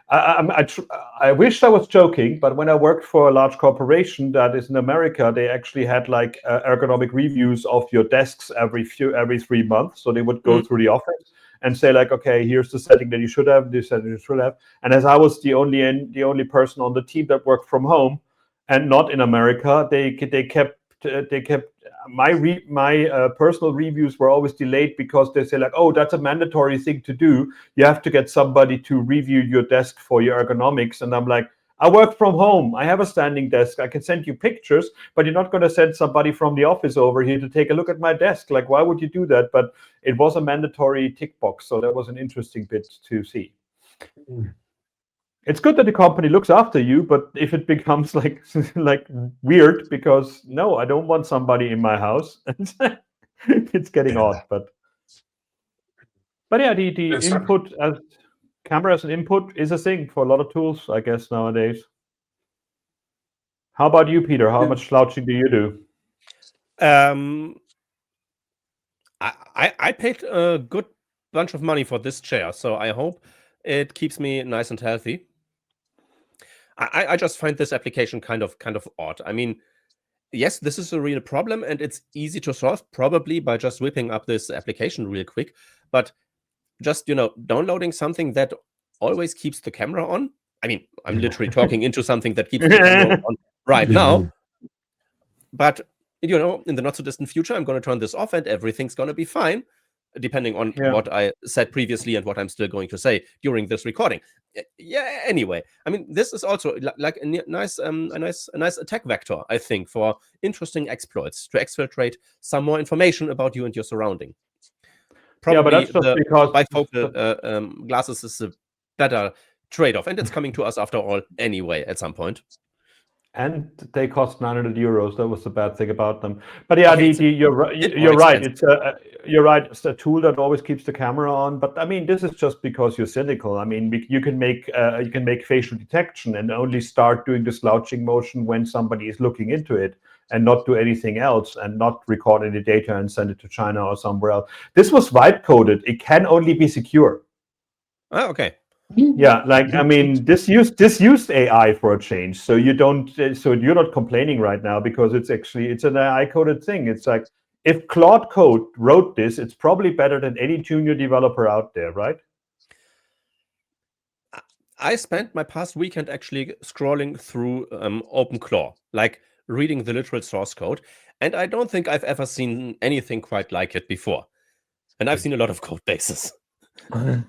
I wish I was joking, but when I worked for a large corporation that is in America, they actually had like ergonomic reviews of your desks every 3 months. So they would go through the office and say like, okay, here's the setting that you should have, this setting you should have. And as I was the only person on the team that worked from home and not in America, they kept my personal reviews were always delayed because they say like, oh, that's a mandatory thing to do. You have to get somebody to review your desk for your ergonomics. And I'm like, I work from home. I have a standing desk. I can send you pictures, but you're not going to send somebody from the office over here to take a look at my desk. Like, why would you do that? But it was a mandatory tick box. So that was an interesting bit to see. It's good that the company looks after you, but if it becomes like weird, because no, I don't want somebody in my house, it's getting odd. But yeah, the input as camera as an input is a thing for a lot of tools, I guess, nowadays. How about you, Peter? How much slouching do you do? I paid a good bunch of money for this chair, so I hope it keeps me nice and healthy. I just find this application kind of odd. I mean, yes, this is a real problem, and it's easy to solve probably by just whipping up this application real quick. But just downloading something that always keeps the camera on. I mean, I'm literally talking into something that keeps the camera on right now. But in the not so distant future, I'm going to turn this off, and everything's going to be fine, depending on what I said previously and what I'm still going to say during this recording. Yeah. Anyway, I mean, this is also like a nice attack vector, I think, for interesting exploits to exfiltrate some more information about you and your surrounding. Probably but that's just because bifocal glasses is a better trade-off, and it's coming to us after all anyway at some point. And they cost 900 euros. That was the bad thing about them. But yeah, you're right. You're right. It's a tool that always keeps the camera on. But I mean, this is just because you're cynical. I mean, you can make facial detection and only start doing the slouching motion when somebody is looking into it, and not do anything else, and not record any data and send it to China or somewhere else. This was vibe coded. It can only be secure. Oh, okay. Yeah, like I mean, this used AI for a change, so you're not complaining right now because it's an AI coded thing. It's like if Claude Code wrote this, it's probably better than any junior developer out there, right? I spent my past weekend actually scrolling through OpenClaw, like reading the literal source code, and I don't think I've ever seen anything quite like it before. And I've seen a lot of code bases. How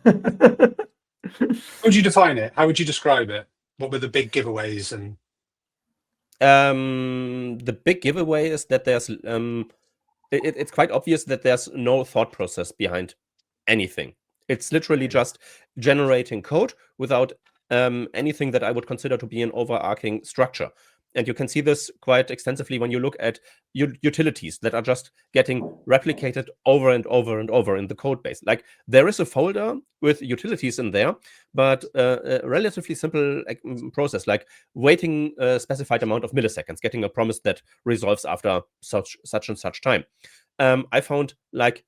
would you define it? How would you describe it? What were the big giveaways? And the big giveaway is that there's it's quite obvious that there's no thought process behind anything. It's literally just generating code without anything that I would consider to be an overarching structure. And you can see this quite extensively when you look at utilities that are just getting replicated over and over and over in the code base. Like there is a folder with utilities in there, but a relatively simple process, like waiting a specified amount of milliseconds, getting a promise that resolves after such and such time. I found like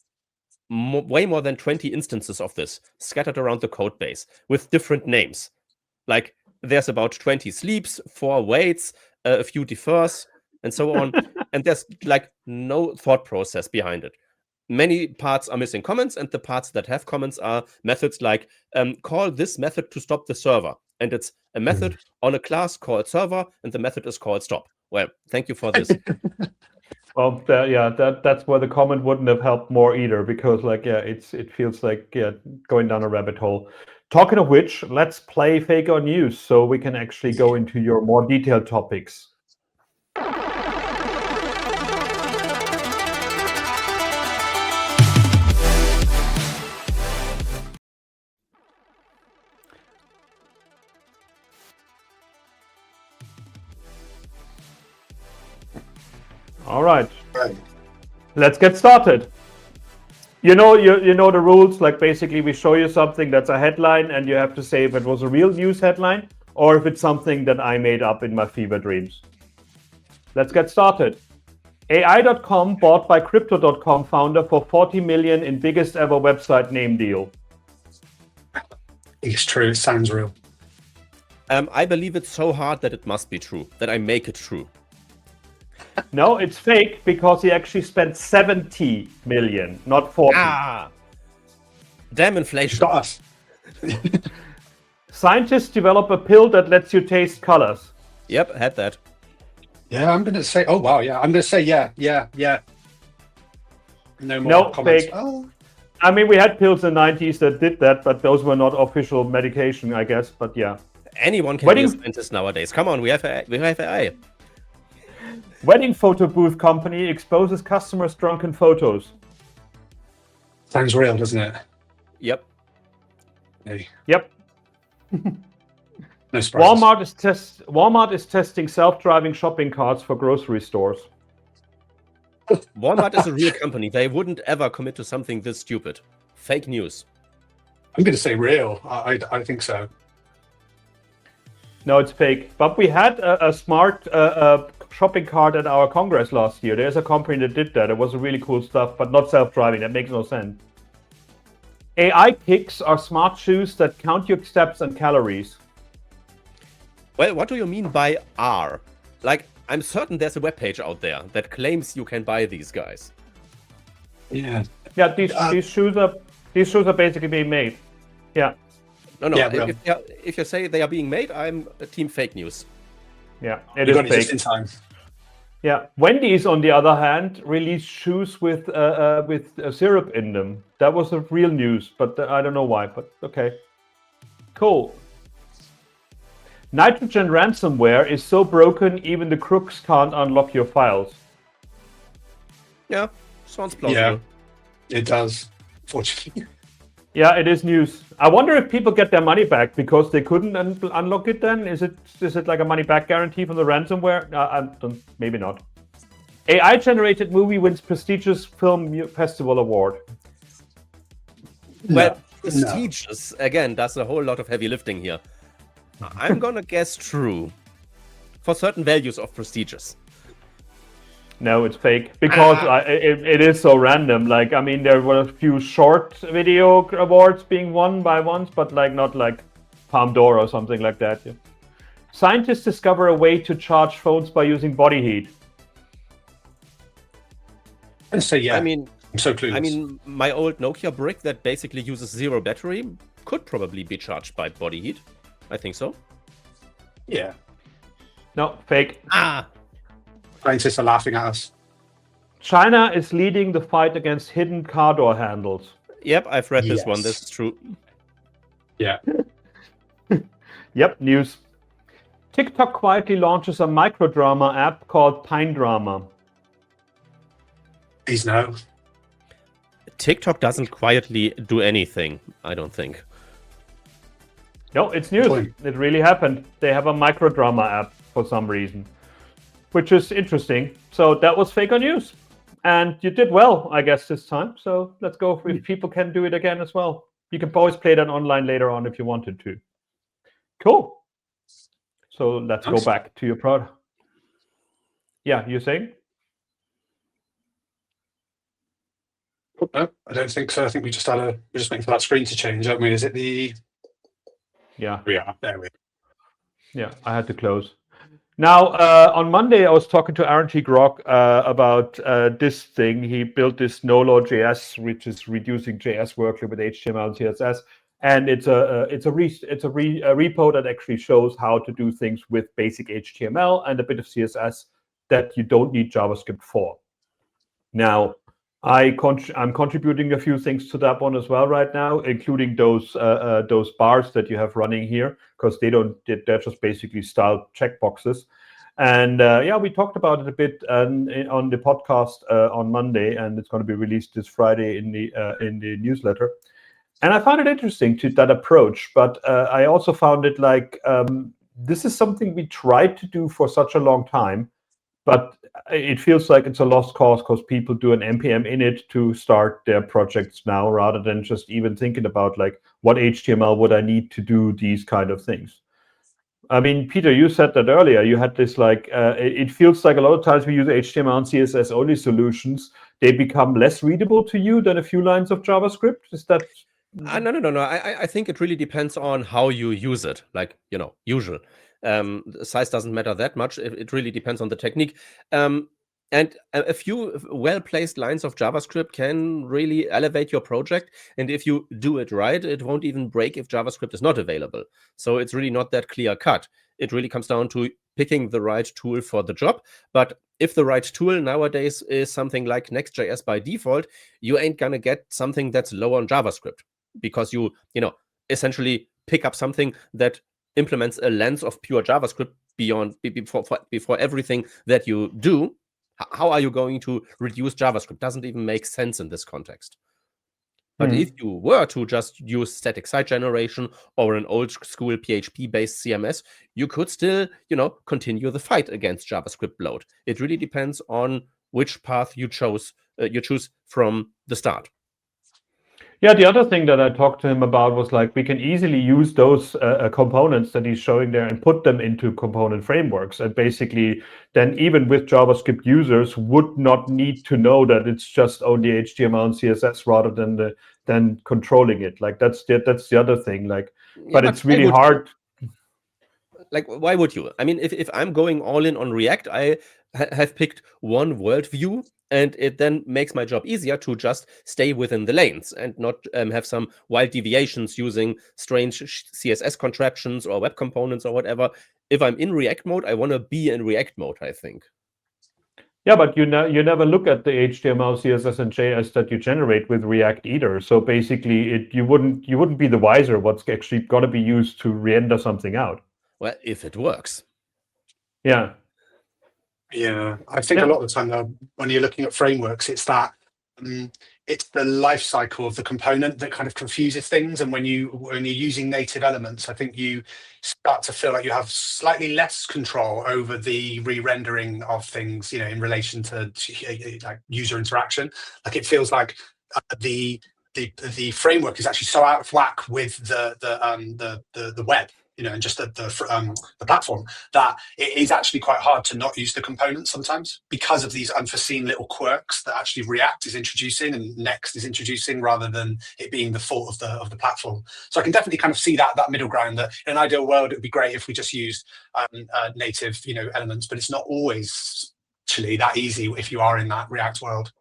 way more than 20 instances of this scattered around the code base with different names. Like there's about 20 sleeps, 4 waits, a few defers, and so on. And there's like no thought process behind it. Many parts are missing comments, and the parts that have comments are methods like call this method to stop the server. And it's a method on a class called server, and the method is called stop. Well, thank you for this. Well, that's where the comment wouldn't have helped more either, because it feels like going down a rabbit hole. Talking of which, let's play Fake or News so we can actually go into your more detailed topics. All right. Right. Let's get started. You know the rules. Like basically, we show you something that's a headline, and you have to say if it was a real news headline or if it's something that I made up in my fever dreams. Let's get started. AI.com bought by Crypto.com founder for 40 million in biggest ever website name deal. It's true. It sounds real. I believe it's so hard that it must be true, that I make it true. No, it's fake because he actually spent 70 million, not 40. Ah! Damn inflation. Got us. Scientists develop a pill that lets you taste colors. Yep, had that. Yeah, I'm going to say, oh, wow. Yeah, I'm going to say, yeah. No more No, comments. fake. Oh. I mean, we had pills in the 90s that did that, but those were not official medication, I guess. But yeah. Anyone can Wedding- be a scientist nowadays. Come on, we have AI. Wedding photo booth company exposes customers' drunken photos. Sounds real, doesn't it? Yep. Hey, Yep. no surprise. Walmart is testing self-driving shopping carts for grocery stores. Walmart is a real company. They wouldn't ever commit to something this stupid. Fake news. I'm going to say real. I think so. No, it's fake. But we had a smart shopping cart at our Congress last year. There's a company that did that. It was really cool stuff, but not self-driving. That makes no sense. AI Kicks are smart shoes that count your steps and calories. Well, what do you mean by R? Like, I'm certain there's a webpage out there that claims you can buy these guys. Yeah. Yeah, these shoes are basically being made. Yeah. No. Yeah, if you say they are being made, I'm a team fake news. Yeah, it You is got it just fake. in time. Yeah, Wendy's, on the other hand, released shoes with syrup in them. That was a real news, but I don't know why. But okay, cool. Nitrogen ransomware is so broken even the crooks can't unlock your files. Yeah, sounds plausible. Yeah, it does. Fortunately. Yeah, it is news. I wonder if people get their money back because they couldn't unlock it. Then is it like a money back guarantee from the ransomware? I don't. Maybe not. AI generated movie wins prestigious film festival award. Well, No. prestigious, again, does a whole lot of heavy lifting here. I'm gonna guess true. For certain values of prestigious. No, it's fake because it is so random. Like, I mean, there were a few short video awards being won by ones, but like not like Palme d'Or or something like that. Yeah. Scientists discover a way to charge phones by using body heat. I'm going to say yeah. I'm so clueless. my old Nokia brick that basically uses zero battery could probably be charged by body heat. I think so. Yeah. No, fake. Scientists are laughing at us. China is leading the fight against hidden car door handles. Yep, I've read this one. Yes. This is true. Yeah. Yep, news. TikTok quietly launches a microdrama app called Pine Drama. He's no. TikTok doesn't quietly do anything, I don't think. No, it's news. Point. It really happened. They have a microdrama app for some reason, which is interesting. So that was fake news. And you did well, I guess, this time. So let's go if people can do it again as well. You can always play that online later on if you wanted to. Cool. So let's go back to your product. Yeah, you're saying? No, I don't think so. I think we're just waiting for that screen to change, aren't we? Is it the... Yeah. We are. There we are. Yeah, I had to close. Now, on Monday, I was talking to Aaron T. Grok about this thing. He built this Nolo.js, which is reducing JS workload with HTML and CSS. And it's a repo that actually shows how to do things with basic HTML and a bit of CSS that you don't need JavaScript for. Now, I'm contributing a few things to that one as well right now, including those bars that you have running here, because they're just basically styled checkboxes. And yeah, we talked about it a bit on the podcast on Monday, and it's going to be released this Friday in the newsletter. And I found it interesting to that approach, but I also found it like this is something we tried to do for such a long time, but it feels like it's a lost cause because people do an npm init to start their projects now, rather than just even thinking about like what HTML would I need to do these kind of things. I mean, Peter, you said that earlier. You had this like, it feels like a lot of times we use HTML and CSS only solutions. They become less readable to you than a few lines of JavaScript. Is that? No. I think it really depends on how you use it. Like, usual. The size doesn't matter that much. It really depends on the technique. And a few well-placed lines of JavaScript can really elevate your project. And if you do it right, it won't even break if JavaScript is not available. So it's really not that clear cut. It really comes down to picking the right tool for the job. But if the right tool nowadays is something like Next.js by default, you ain't gonna get something that's low on JavaScript, because you essentially pick up something that implements a lens of pure JavaScript before everything that you do. How are you going to reduce JavaScript? Doesn't even make sense in this context. But if you were to just use static site generation or an old school PHP-based CMS, you could still, continue the fight against JavaScript load. It really depends on which path you choose from the start. Yeah, the other thing that I talked to him about was like, we can easily use those components that he's showing there and put them into component frameworks. And basically, then even with JavaScript users would not need to know that it's just only HTML and CSS rather than controlling it. Like that's the other thing. Like, but it's really hard. Like, why would you? I mean, if I'm going all in on React, I have picked one worldview, and it then makes my job easier to just stay within the lanes and not have some wild deviations using strange CSS contraptions or web components or whatever. If I'm in React mode, I want to be in React mode, I think. Yeah, but you never look at the HTML, CSS, and JS that you generate with React either. So basically, you wouldn't be the wiser what's actually going to be used to render something out. Well, if it works. Yeah. Yeah, I think a lot of the time, though, when you're looking at frameworks, it's that it's the life cycle of the component that kind of confuses things. And when you're using native elements, I think you start to feel like you have slightly less control over the re-rendering of things, in relation to like user interaction. Like it feels like the framework is actually so out of whack with the web, and just the platform, that it is actually quite hard to not use the components sometimes because of these unforeseen little quirks that actually React is introducing and Next is introducing, rather than it being the fault of the platform. So I can definitely kind of see that middle ground, that in an ideal world, it would be great if we just used native, elements, but it's not always actually that easy if you are in that React world.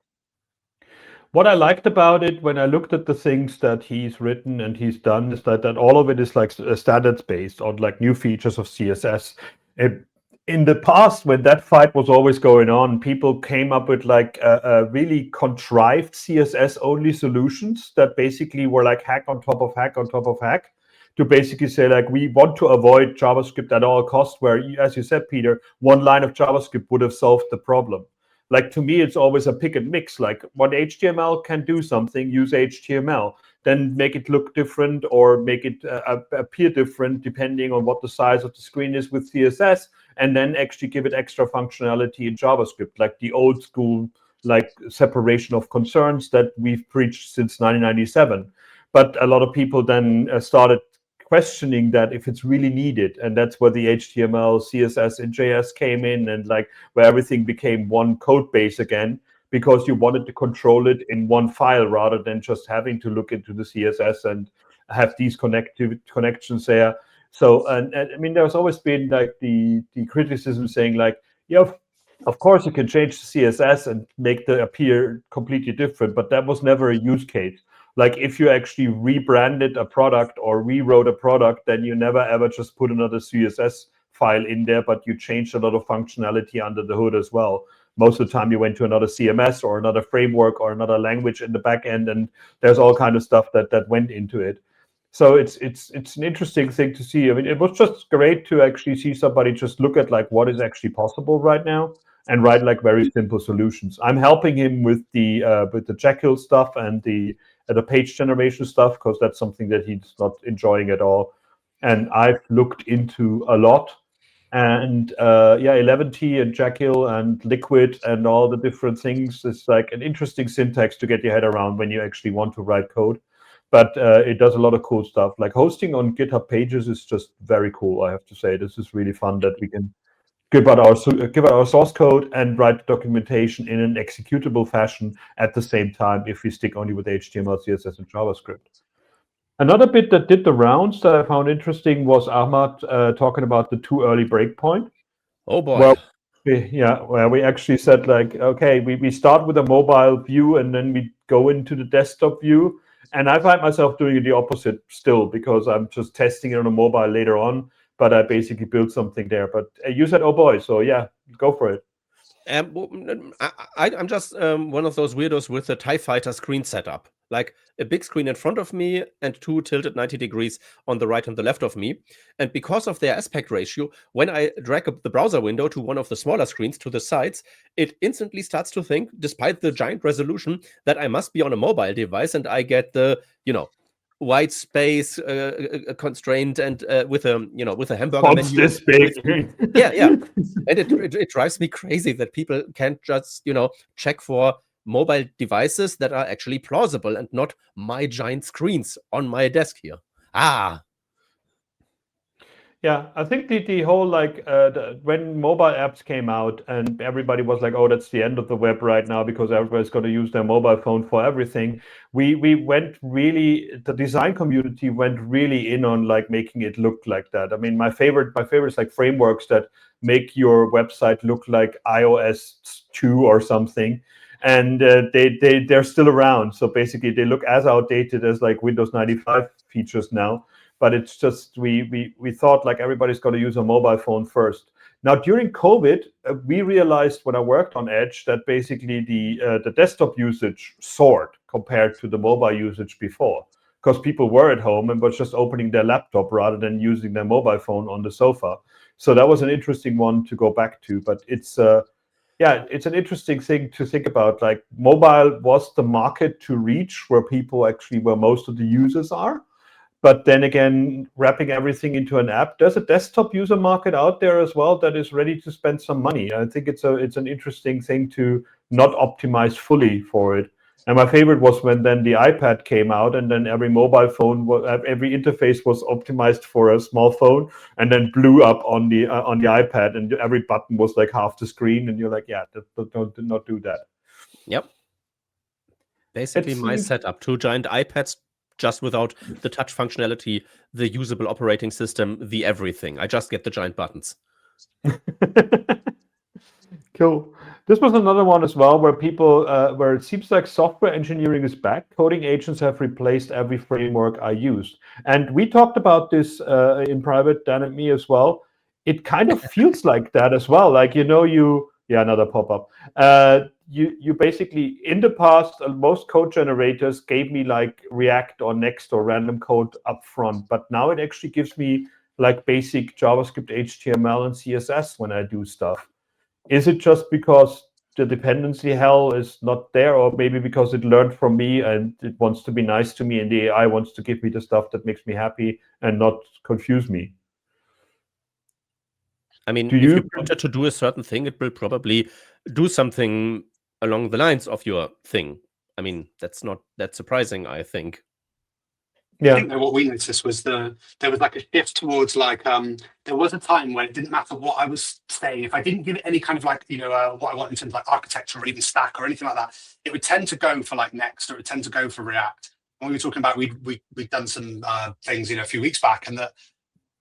What I liked about it when I looked at the things that he's written and he's done is that all of it is like standards based on like new features of CSS. In the past, when that fight was always going on, people came up with like a really contrived CSS only solutions that basically were like hack on top of hack on top of hack, to basically say like, we want to avoid JavaScript at all costs, where, as you said, Peter, one line of JavaScript would have solved the problem. Like, to me, it's always a pick and mix. Like, what HTML can do something, use HTML, then make it look different or make it appear different depending on what the size of the screen is with CSS, and then actually give it extra functionality in JavaScript, like the old school like separation of concerns that we've preached since 1997. But a lot of people then started questioning that if it's really needed, and that's where the HTML, CSS, and JS came in, and like where everything became one code base again, because you wanted to control it in one file rather than just having to look into the CSS and have these connections there. So, and I mean, there's always been like the criticism saying like, yeah, of course you can change the CSS and make the appear completely different, but that was never a use case. Like, if you actually rebranded a product or rewrote a product, then you never ever just put another CSS file in there, but you changed a lot of functionality under the hood as well. Most of the time you went to another CMS or another framework or another language in the back end, and there's all kind of stuff that went into it. So it's an interesting thing to see. I mean, it was just great to actually see somebody just look at like what is actually possible right now and write like very simple solutions. I'm helping him with the Jekyll stuff and the page generation stuff, because that's something that he's not enjoying at all. And I've looked into a lot, And 11T and Jekyll and Liquid and all the different things is like an interesting syntax to get your head around when you actually want to write code. But it does a lot of cool stuff. Like hosting on GitHub Pages is just very cool, I have to say. This is really fun that we can give out our source code and write the documentation in an executable fashion at the same time if we stick only with HTML, CSS, and JavaScript. Another bit that did the rounds that I found interesting was Ahmad talking about the too early breakpoint. Oh boy. Well, where we actually said like, okay, we start with a mobile view and then we go into the desktop view. And I find myself doing the opposite still because I'm just testing it on a mobile later on, but I basically built something there. But you said, oh boy, so yeah, go for it. I'm just one of those weirdos with a TIE Fighter screen setup. Like a big screen in front of me and two tilted 90 degrees on the right and the left of me. And because of their aspect ratio, when I drag up the browser window to one of the smaller screens to the sides, it instantly starts to think, despite the giant resolution, that I must be on a mobile device, and I get the, white space constraint and with a hamburger Fonts menu. this big. Yeah. And it drives me crazy that people can't just, check for mobile devices that are actually plausible and not my giant screens on my desk here. Yeah, I think the whole when mobile apps came out and everybody was like, oh, that's the end of the web right now because everybody's going to use their mobile phone for everything. We went really, the design community went really in on like making it look like that. I mean, my favorite is like frameworks that make your website look like iOS 2 or something. And they're still around. So basically they look as outdated as like Windows 95 features now. But it's just we thought like everybody's going to use a mobile phone first. Now during COVID, we realized when I worked on Edge that basically the desktop usage soared compared to the mobile usage before, because people were at home and was just opening their laptop rather than using their mobile phone on the sofa. So that was an interesting one to go back to. But it's it's an interesting thing to think about. Like mobile was the market to reach where most of the users are. But then again, wrapping everything into an app, there's a desktop user market out there as well that is ready to spend some money. I think it's an interesting thing to not optimize fully for it. And my favorite was when then the iPad came out, and then every mobile phone, every interface was optimized for a small phone, and then blew up on the iPad, and every button was like half the screen, and you're like, yeah, do not do that. Yep. Basically, my setup: 2 giant iPads, just without the touch functionality, the usable operating system, the everything. I just get the giant buttons. Cool. This was another one as well where where it seems like software engineering is back. Coding agents have replaced every framework I used. And we talked about this in private, Dan and me as well. It kind of feels like that as well. Like, another pop-up. You basically, in the past, most code generators gave me like React or Next or random code up front. But now it actually gives me like basic JavaScript, HTML, and CSS when I do stuff. Is it just because the dependency hell is not there, or maybe because it learned from me and it wants to be nice to me and the AI wants to give me the stuff that makes me happy and not confuse me? I mean, if you prompt it to do a certain thing, it will probably do something along the lines of your thing. I mean, that's not that surprising, I think. Yeah. I think that what we noticed was there was like a shift towards like there was a time when it didn't matter what I was saying. If I didn't give it any kind of like what I want in terms of like architecture or even stack or anything like that, it would tend to go for like Next, or it would tend to go for React. When we were talking about we'd done some things a few weeks back, and that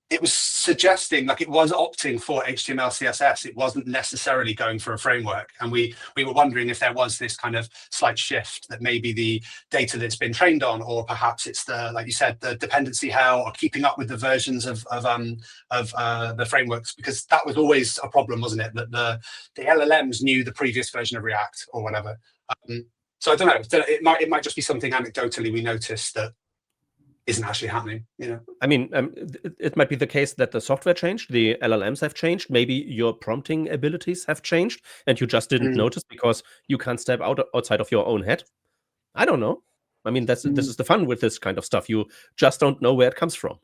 it was suggesting like it was opting for HTML, CSS. It wasn't necessarily going for a framework. And we were wondering if there was this kind of slight shift, that maybe the data that's been trained on, or perhaps it's the, like you said, the dependency hell, or keeping up with the versions of the frameworks, because that was always a problem, wasn't it? That the LLMs knew the previous version of React or whatever. So I don't know. It might just be something anecdotally we noticed that isn't actually happening. I mean, it might be the case that the software changed, the LLMs have changed, maybe your prompting abilities have changed, and you just didn't notice because you can't step outside of your own head. I don't know. I mean, this is the fun with this kind of stuff. You just don't know where it comes from.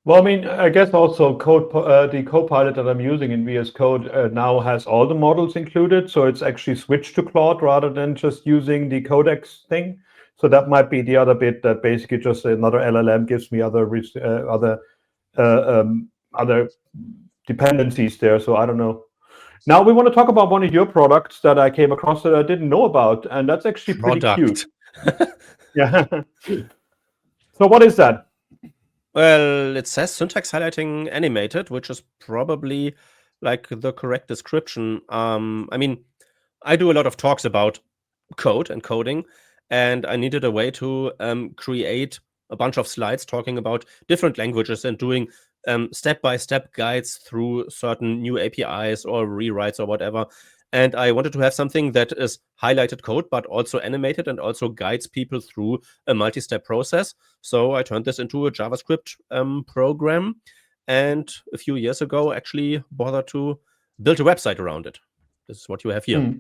Well, I mean, I guess also the Copilot that I'm using in VS Code now has all the models included, so it's actually switched to Claude rather than just using the Codex thing. So that might be the other bit, that basically just another LLM gives me other dependencies there. So I don't know. Now we want to talk about one of your products that I came across that I didn't know about, and that's actually pretty cute. Yeah. So what is that? Well, it says syntax highlighting animated, which is probably like the correct description. I mean, I do a lot of talks about code and coding, and I needed a way to create a bunch of slides talking about different languages and doing step-by-step guides through certain new APIs or rewrites or whatever. And I wanted to have something that is highlighted code, but also animated and also guides people through a multi-step process. So I turned this into a JavaScript program, and a few years ago actually bothered to build a website around it. This is what you have here.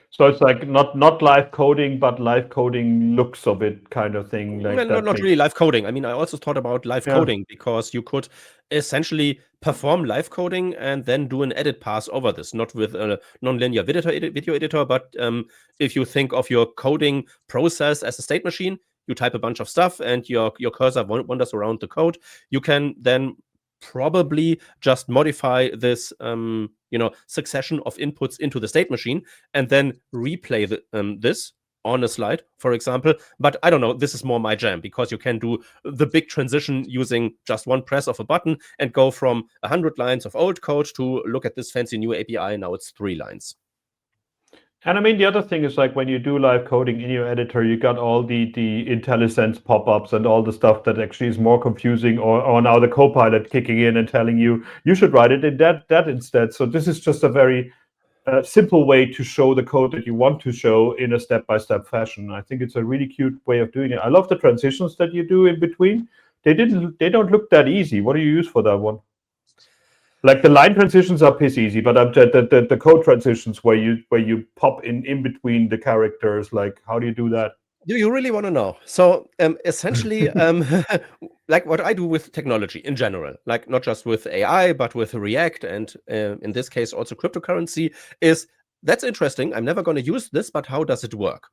So it's like not live coding, but live coding looks of it kind of thing. Like not really live coding. I mean, I also thought about live coding because you could essentially perform live coding and then do an edit pass over this, not with a nonlinear video editor, but if you think of your coding process as a state machine, you type a bunch of stuff and your cursor wanders around the code. You can then probably just modify this succession of inputs into the state machine and then replay this on a slide, for example. But I don't know, this is more my jam because you can do the big transition using just one press of a button and go from 100 lines of old code to look at this fancy new API. Now it's 3 lines. And I mean, the other thing is like when you do live coding in your editor, you got all the IntelliSense pop-ups and all the stuff that actually is more confusing, or now the Copilot kicking in and telling you should write it in that instead. So this is just a very simple way to show the code that you want to show in a step-by-step fashion. I think it's a really cute way of doing it. I love the transitions that you do in between. They don't look that easy. What do you use for that one? Like the line transitions are piss easy, but the code transitions where you pop in between the characters, like how do you do that? Do you really want to know? So essentially, like what I do with technology in general, like not just with AI, but with React and in this case also cryptocurrency, is that's interesting. I'm never going to use this, but how does it work?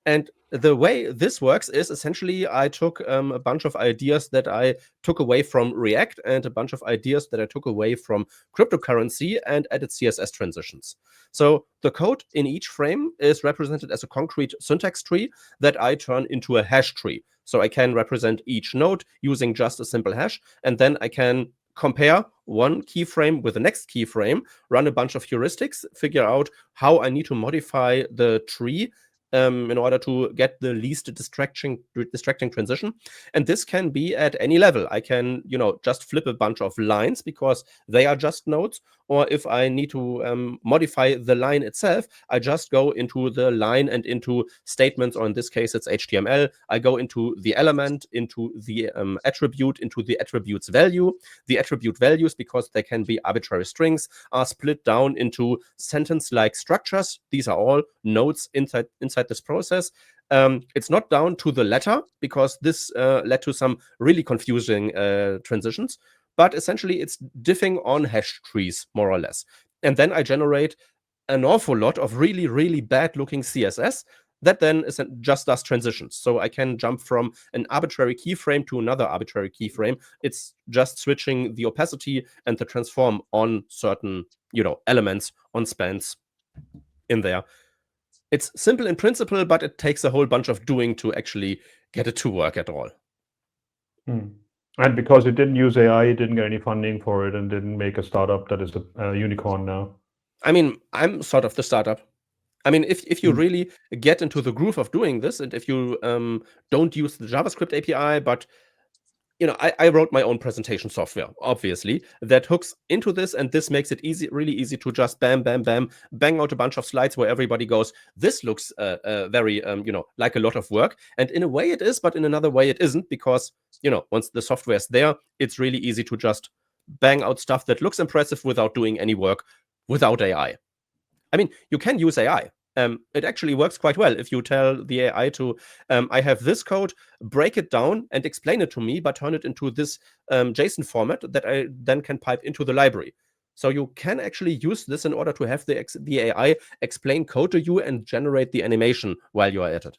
And the way this works is essentially I took a bunch of ideas that I took away from React and a bunch of ideas that I took away from cryptocurrency and added CSS transitions. So the code in each frame is represented as a concrete syntax tree that I turn into a hash tree. So I can represent each node using just a simple hash, and then I can compare one keyframe with the next keyframe, run a bunch of heuristics, figure out how I need to modify the tree in order to get the least distracting transition. And this can be at any level. I can, just flip a bunch of lines because they are just nodes. Or if I need to modify the line itself, I just go into the line and into statements, or in this case, it's HTML. I go into the element, into the attribute, into the attribute's value. The attribute values, because they can be arbitrary strings, are split down into sentence-like structures. These are all nodes inside this process. It's not down to the letter because this led to some really confusing transitions, but essentially it's diffing on hash trees, more or less. And then I generate an awful lot of really, really bad looking CSS that then just does transitions. So I can jump from an arbitrary keyframe to another arbitrary keyframe. It's just switching the opacity and the transform on certain, elements, on spans in there. It's simple in principle, but it takes a whole bunch of doing to actually get it to work at all. And because you didn't use AI, you didn't get any funding for it and didn't make a startup that is a unicorn now. I mean, I'm sort of the startup. I mean, if you really get into the groove of doing this, and if you don't use the JavaScript API, but I wrote my own presentation software, obviously, that hooks into this, and this makes it really easy to just bam, bam, bam, bang out a bunch of slides where everybody goes, this looks very, like a lot of work. And in a way it is, but in another way it isn't, because, once the software is there, it's really easy to just bang out stuff that looks impressive without doing any work, without AI. I mean, you can use AI. it actually works quite well if you tell the AI to, I have this code, break it down and explain it to me, but turn it into this JSON format that I then can pipe into the library. So you can actually use this in order to have the AI explain code to you and generate the animation while you are at it.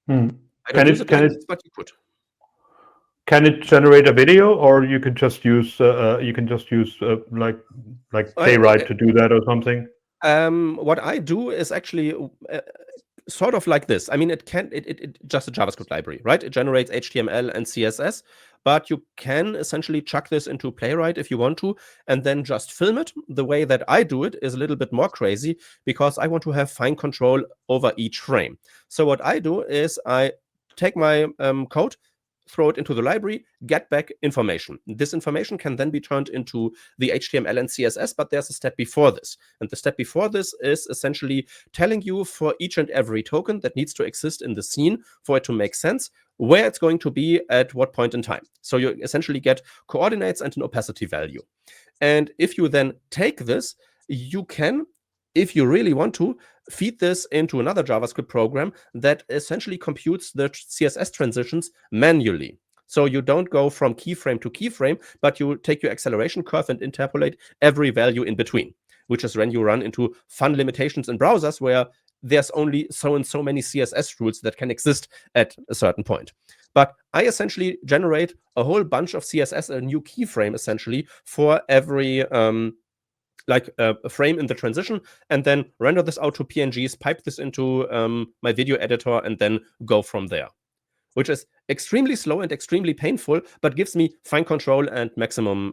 I don't use it like this, but you could. Can it generate a video, or you can just use like Playwright to do that or something? What I do is actually sort of like this. I mean, it just a JavaScript library, right? It generates HTML and CSS, but you can essentially chuck this into Playwright if you want to, and then just film it. The way that I do it is a little bit more crazy because I want to have fine control over each frame. So what I do is I take my code, throw it into the library, get back information. This information can then be turned into the HTML and CSS, but there's a step before this. And the step before this is essentially telling you for each and every token that needs to exist in the scene for it to make sense, where it's going to be at what point in time. So you essentially get coordinates and an opacity value. And if you then take this, you can, if you really want to, feed this into another JavaScript program that essentially computes the CSS transitions manually. So you don't go from keyframe to keyframe, but you take your acceleration curve and interpolate every value in between, which is when you run into fun limitations in browsers where there's only so and so many CSS rules that can exist at a certain point. But I essentially generate a whole bunch of CSS, a new keyframe essentially for every like a frame in the transition, and then render this out to PNGs, pipe this into my video editor, and then go from there, which is extremely slow and extremely painful, but gives me fine control and maximum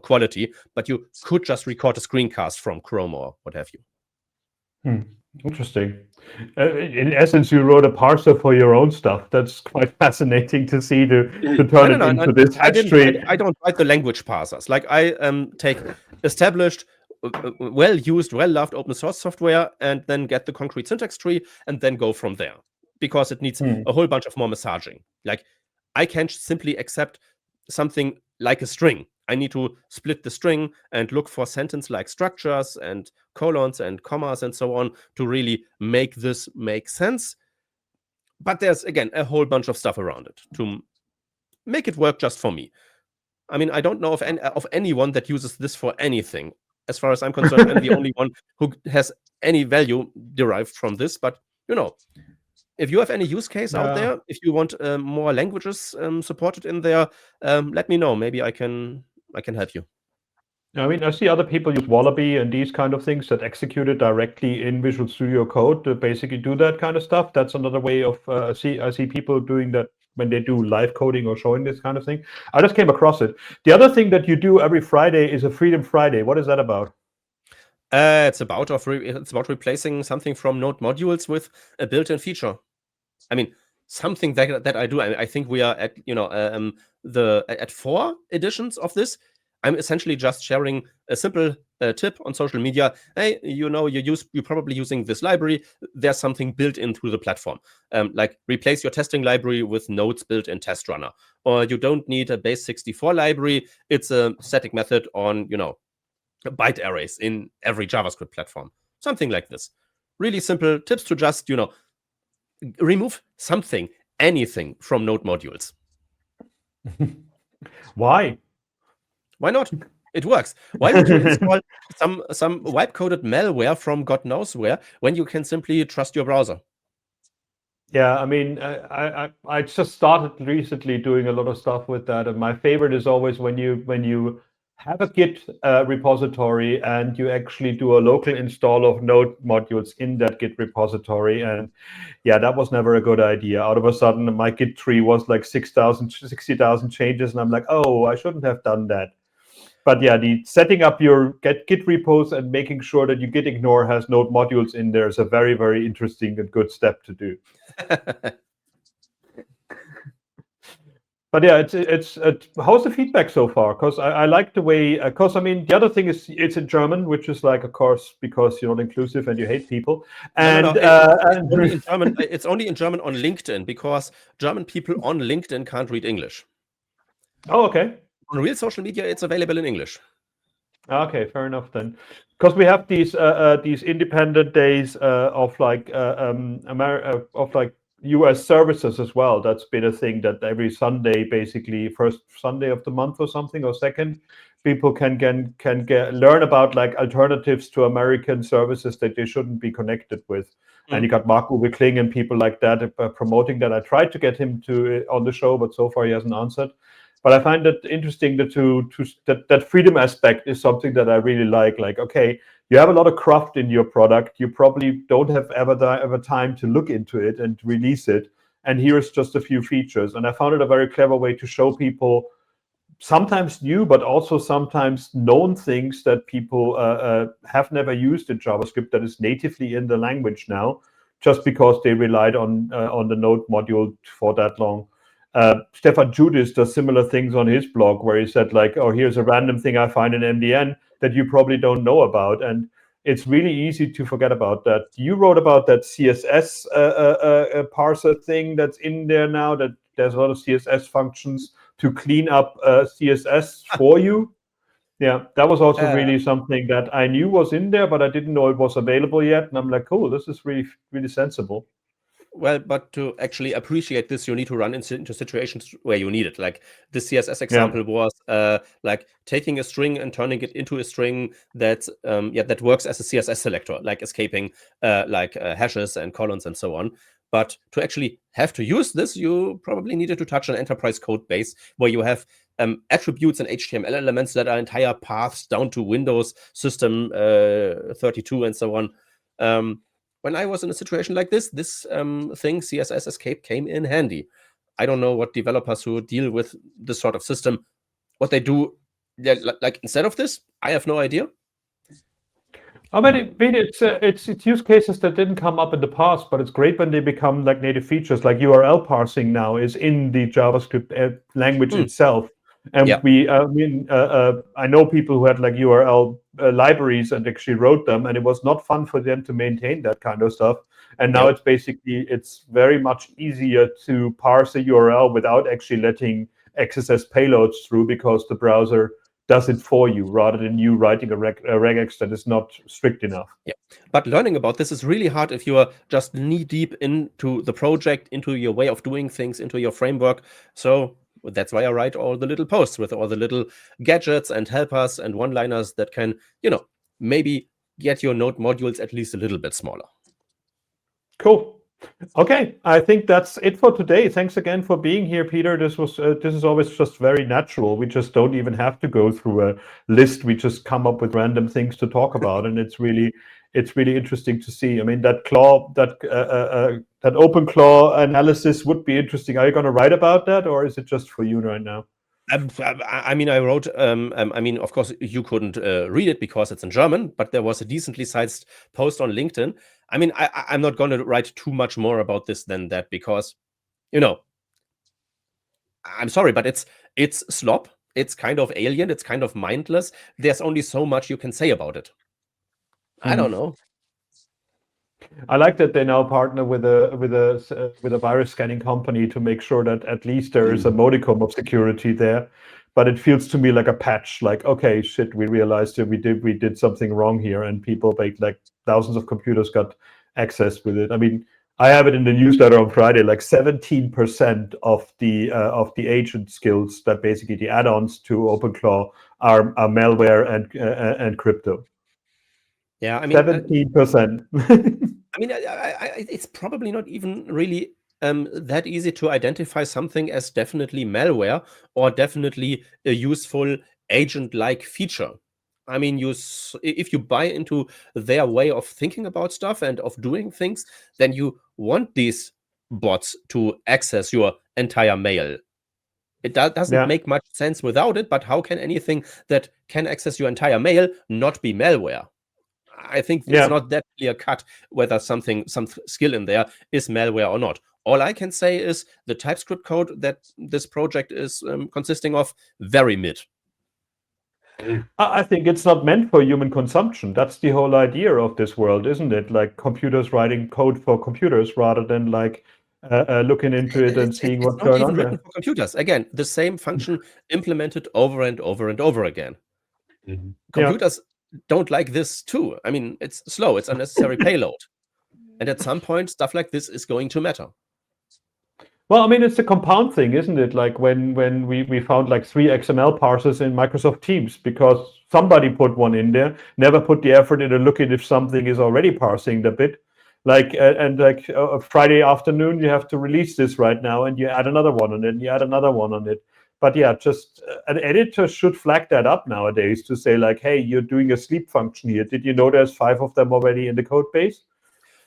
quality. But you could just record a screencast from Chrome or what have you. Interesting. In essence, you wrote a parser for your own stuff. That's quite fascinating to see to turn it into this hatch tree. I don't write the language parsers. Like I take established, well-used, well-loved open source software and then get the concrete syntax tree and then go from there, because it needs a whole bunch of more massaging. Like I can't simply accept something like a string. I need to split the string and look for sentence-like structures and colons and commas and so on to really make this make sense. But there's, again, a whole bunch of stuff around it to make it work just for me. I mean, I don't know of anyone that uses this for anything. As far as I'm concerned, I'm the only one who has any value derived from this. But, if you have any use case out there, if you want more languages supported in there, let me know. Maybe I can help you. I mean, I see other people use Wallaby and these kind of things that execute it directly in Visual Studio Code to basically do that kind of stuff. That's another way of I see people doing that when they do live coding or showing this kind of thing. I just came across it. The other thing that you do every Friday is a Freedom Friday. What is that about? It's about replacing something from Node modules with a built-in feature. I mean, something that I do. I think we are at at 4 editions of this. I'm essentially just sharing a simple tip on social media. Hey, you're probably using this library. There's something built in through the platform. Like replace your testing library with Node's built-in test runner. Or you don't need a base 64 library. It's a static method on, byte arrays in every JavaScript platform. Something like this. Really simple tips to just, remove something, anything from Node modules. Why? Why not? It works. Why would you install some wipe-coded malware from God knows where when you can simply trust your browser? Yeah, I mean, I just started recently doing a lot of stuff with that, and my favorite is always when you have a Git repository and you actually do a local install of Node modules in that Git repository. And yeah, that was never a good idea. Out of a sudden, my Git tree was like 60,000 changes, and I'm like, oh, I shouldn't have done that. But yeah, the setting up your Git repos and making sure that your Git ignore has Node modules in there is a very, very interesting and good step to do. But yeah, it's how's the feedback so far? Because I like the way, because I mean, the other thing is it's in German, which is like, of course, because you're not inclusive and you hate people. And it's only in German. It's only in German on LinkedIn because German people on LinkedIn can't read English. Oh, okay. On real social media, it's available in English. Okay, fair enough then. Because we have these independent days of like of like US services as well. That's been a thing that every Sunday, basically first Sunday of the month or something, or second, people can learn about like alternatives to American services that they shouldn't be connected with. And you got Mark Uwe Kling and people like that promoting that. I tried to get him to on the show, but so far he hasn't answered. But I find it interesting that freedom aspect is something that I really like. Like, okay, you have a lot of craft in your product. You probably don't have ever time to look into it and release it. And here's just a few features. And I found it a very clever way to show people sometimes new, but also sometimes known things that people have never used in JavaScript that is natively in the language now, just because they relied on the Node module for that long. Stefan Judis does similar things on his blog where he said like, oh, here's a random thing I find in MDN that you probably don't know about. And it's really easy to forget about that. You wrote about that CSS parser thing that's in there now, that there's a lot of CSS functions to clean up CSS for you. Yeah, that was also really something that I knew was in there, but I didn't know it was available yet. And I'm like, cool, this is really, really sensible. Well, but to actually appreciate this, you need to run into situations where you need it. Like the CSS example was like taking a string and turning it into a string that that works as a CSS selector, like escaping hashes and colons and so on. But to actually have to use this, you probably needed to touch an enterprise code base where you have attributes and HTML elements that are entire paths down to Windows system 32 and so on. When I was in a situation like this thing, CSS escape, came in handy. I don't know what developers who deal with this sort of system, what they do, like instead of this. I have no idea. I mean, it's use cases that didn't come up in the past, but it's great when they become like native features. Like URL parsing now is in the JavaScript language itself. And I know people who had like URL libraries and actually wrote them, and it was not fun for them to maintain that kind of stuff. And now it's very much easier to parse a URL without actually letting XSS payloads through, because the browser does it for you rather than you writing a regex that is not strict enough. Yeah, but learning about this is really hard if you are just knee deep into the project, into your way of doing things, into your framework. So that's why I write all the little posts with all the little gadgets and helpers and one-liners that can, maybe get your Node modules at least a little bit smaller. Cool. Okay, I think that's it for today. Thanks again for being here, Peter. This is always just very natural. We just don't even have to go through a list. We just come up with random things to talk about, and it's really interesting to see. I mean, that open claw analysis would be interesting. Are you going to write about that, or is it just for you right now? I mean, I wrote, of course, you couldn't read it because it's in German, but there was a decently sized post on LinkedIn. I mean, I'm not going to write too much more about this than that, because, I'm sorry, but it's slop. It's kind of alien. It's kind of mindless. There's only so much you can say about it. I don't know. I like that they now partner with a virus scanning company to make sure that at least there is a modicum of security there. But it feels to me like a patch. Like, okay, shit, we realized that we did something wrong here, and people, like thousands of computers got access with it. I mean, I have it in the newsletter on Friday. Like 17% of the agent skills, that basically the add-ons to OpenClaw, are malware and crypto. Yeah, I mean, 17%. I mean, it's probably not even really that easy to identify something as definitely malware or definitely a useful agent-like feature. I mean, if you buy into their way of thinking about stuff and of doing things, then you want these bots to access your entire mail. It doesn't make much sense without it, but how can anything that can access your entire mail not be malware? I think it's not that clear cut whether some skill in there is malware or not. All I can say is the TypeScript code that this project is consisting of, very mid. I think it's not meant for human consumption. That's the whole idea of this world, isn't it? Like computers writing code for computers rather than like looking into it and seeing what's going on there. For computers. Again, the same function implemented over and over and over again. Computers don't like this too. I mean, it's slow, it's unnecessary payload. And at some point, stuff like this is going to matter. Well, I mean, it's a compound thing, isn't it? Like when we found like 3 XML parsers in Microsoft Teams because somebody put one in there, never put the effort into looking if something is already parsing the bit. Like and like Friday afternoon, you have to release this right now, and you add another one, and then you add another one on it. But yeah, just an editor should flag that up nowadays to say like, hey, you're doing a sleep function here. Did you know there's 5 of them already in the code base?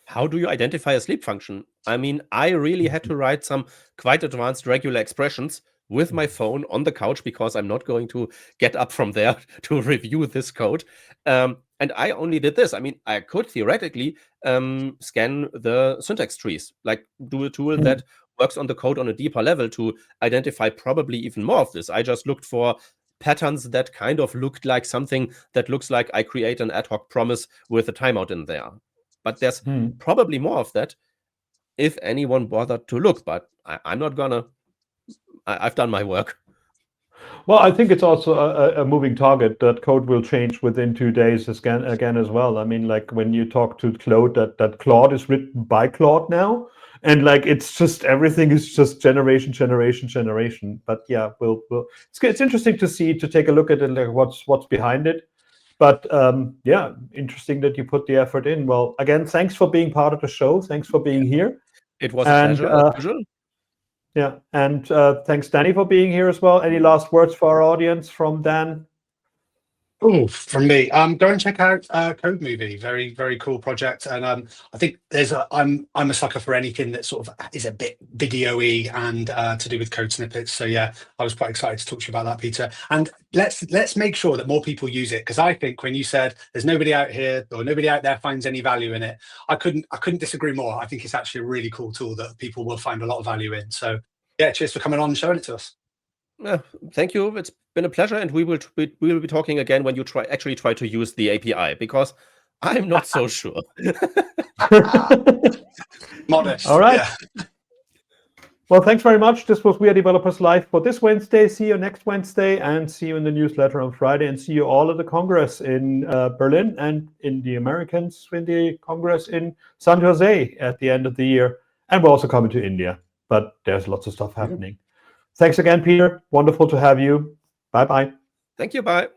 How do you identify a sleep function? I mean, I really had to write some quite advanced regular expressions with my phone on the couch because I'm not going to get up from there to review this code. And I only did this. I mean, I could theoretically scan the syntax trees, like do a tool that works on the code on a deeper level to identify probably even more of this. I just looked for patterns that kind of looked like something that looks like I create an ad hoc promise with a timeout in there. But there's probably more of that if anyone bothered to look. But I'm not gonna. I've done my work. Well, I think it's also a moving target. That code will change within 2 days again as well. I mean, like when you talk to Claude, that Claude is written by Claude now, and like it's just everything is just generation. But yeah, it's interesting to take a look at it, like what's behind it. But yeah, interesting that you put the effort in. Well, again, thanks for being part of the show. Thanks for being here. It was a pleasure, as usual. Yeah, and thanks, Danny, for being here as well. Any last words for our audience from Dan? Oh, from me, go and check out Code Movie. Very, very cool project. And I think I'm a sucker for anything that sort of is a bit video-y and to do with code snippets. So yeah, I was quite excited to talk to you about that, Peter. And let's make sure that more people use it, because I think when you said there's nobody out here or nobody out there finds any value in it, I couldn't disagree more. I think it's actually a really cool tool that people will find a lot of value in. So yeah, cheers for coming on and showing it to us. Thank you. It's been a pleasure, and we will be talking again when you actually try to use the API, because I'm not so sure. Modest. All right. Yeah. Well, thanks very much. This was WeAreDevelopers Live for this Wednesday. See you next Wednesday, and see you in the newsletter on Friday, and see you all at the Congress in Berlin, and in the Americans in the Congress in San Jose at the end of the year. And we're also coming to India, but there's lots of stuff happening. Thanks again, Peter. Wonderful to have you. Bye-bye. Thank you. Bye.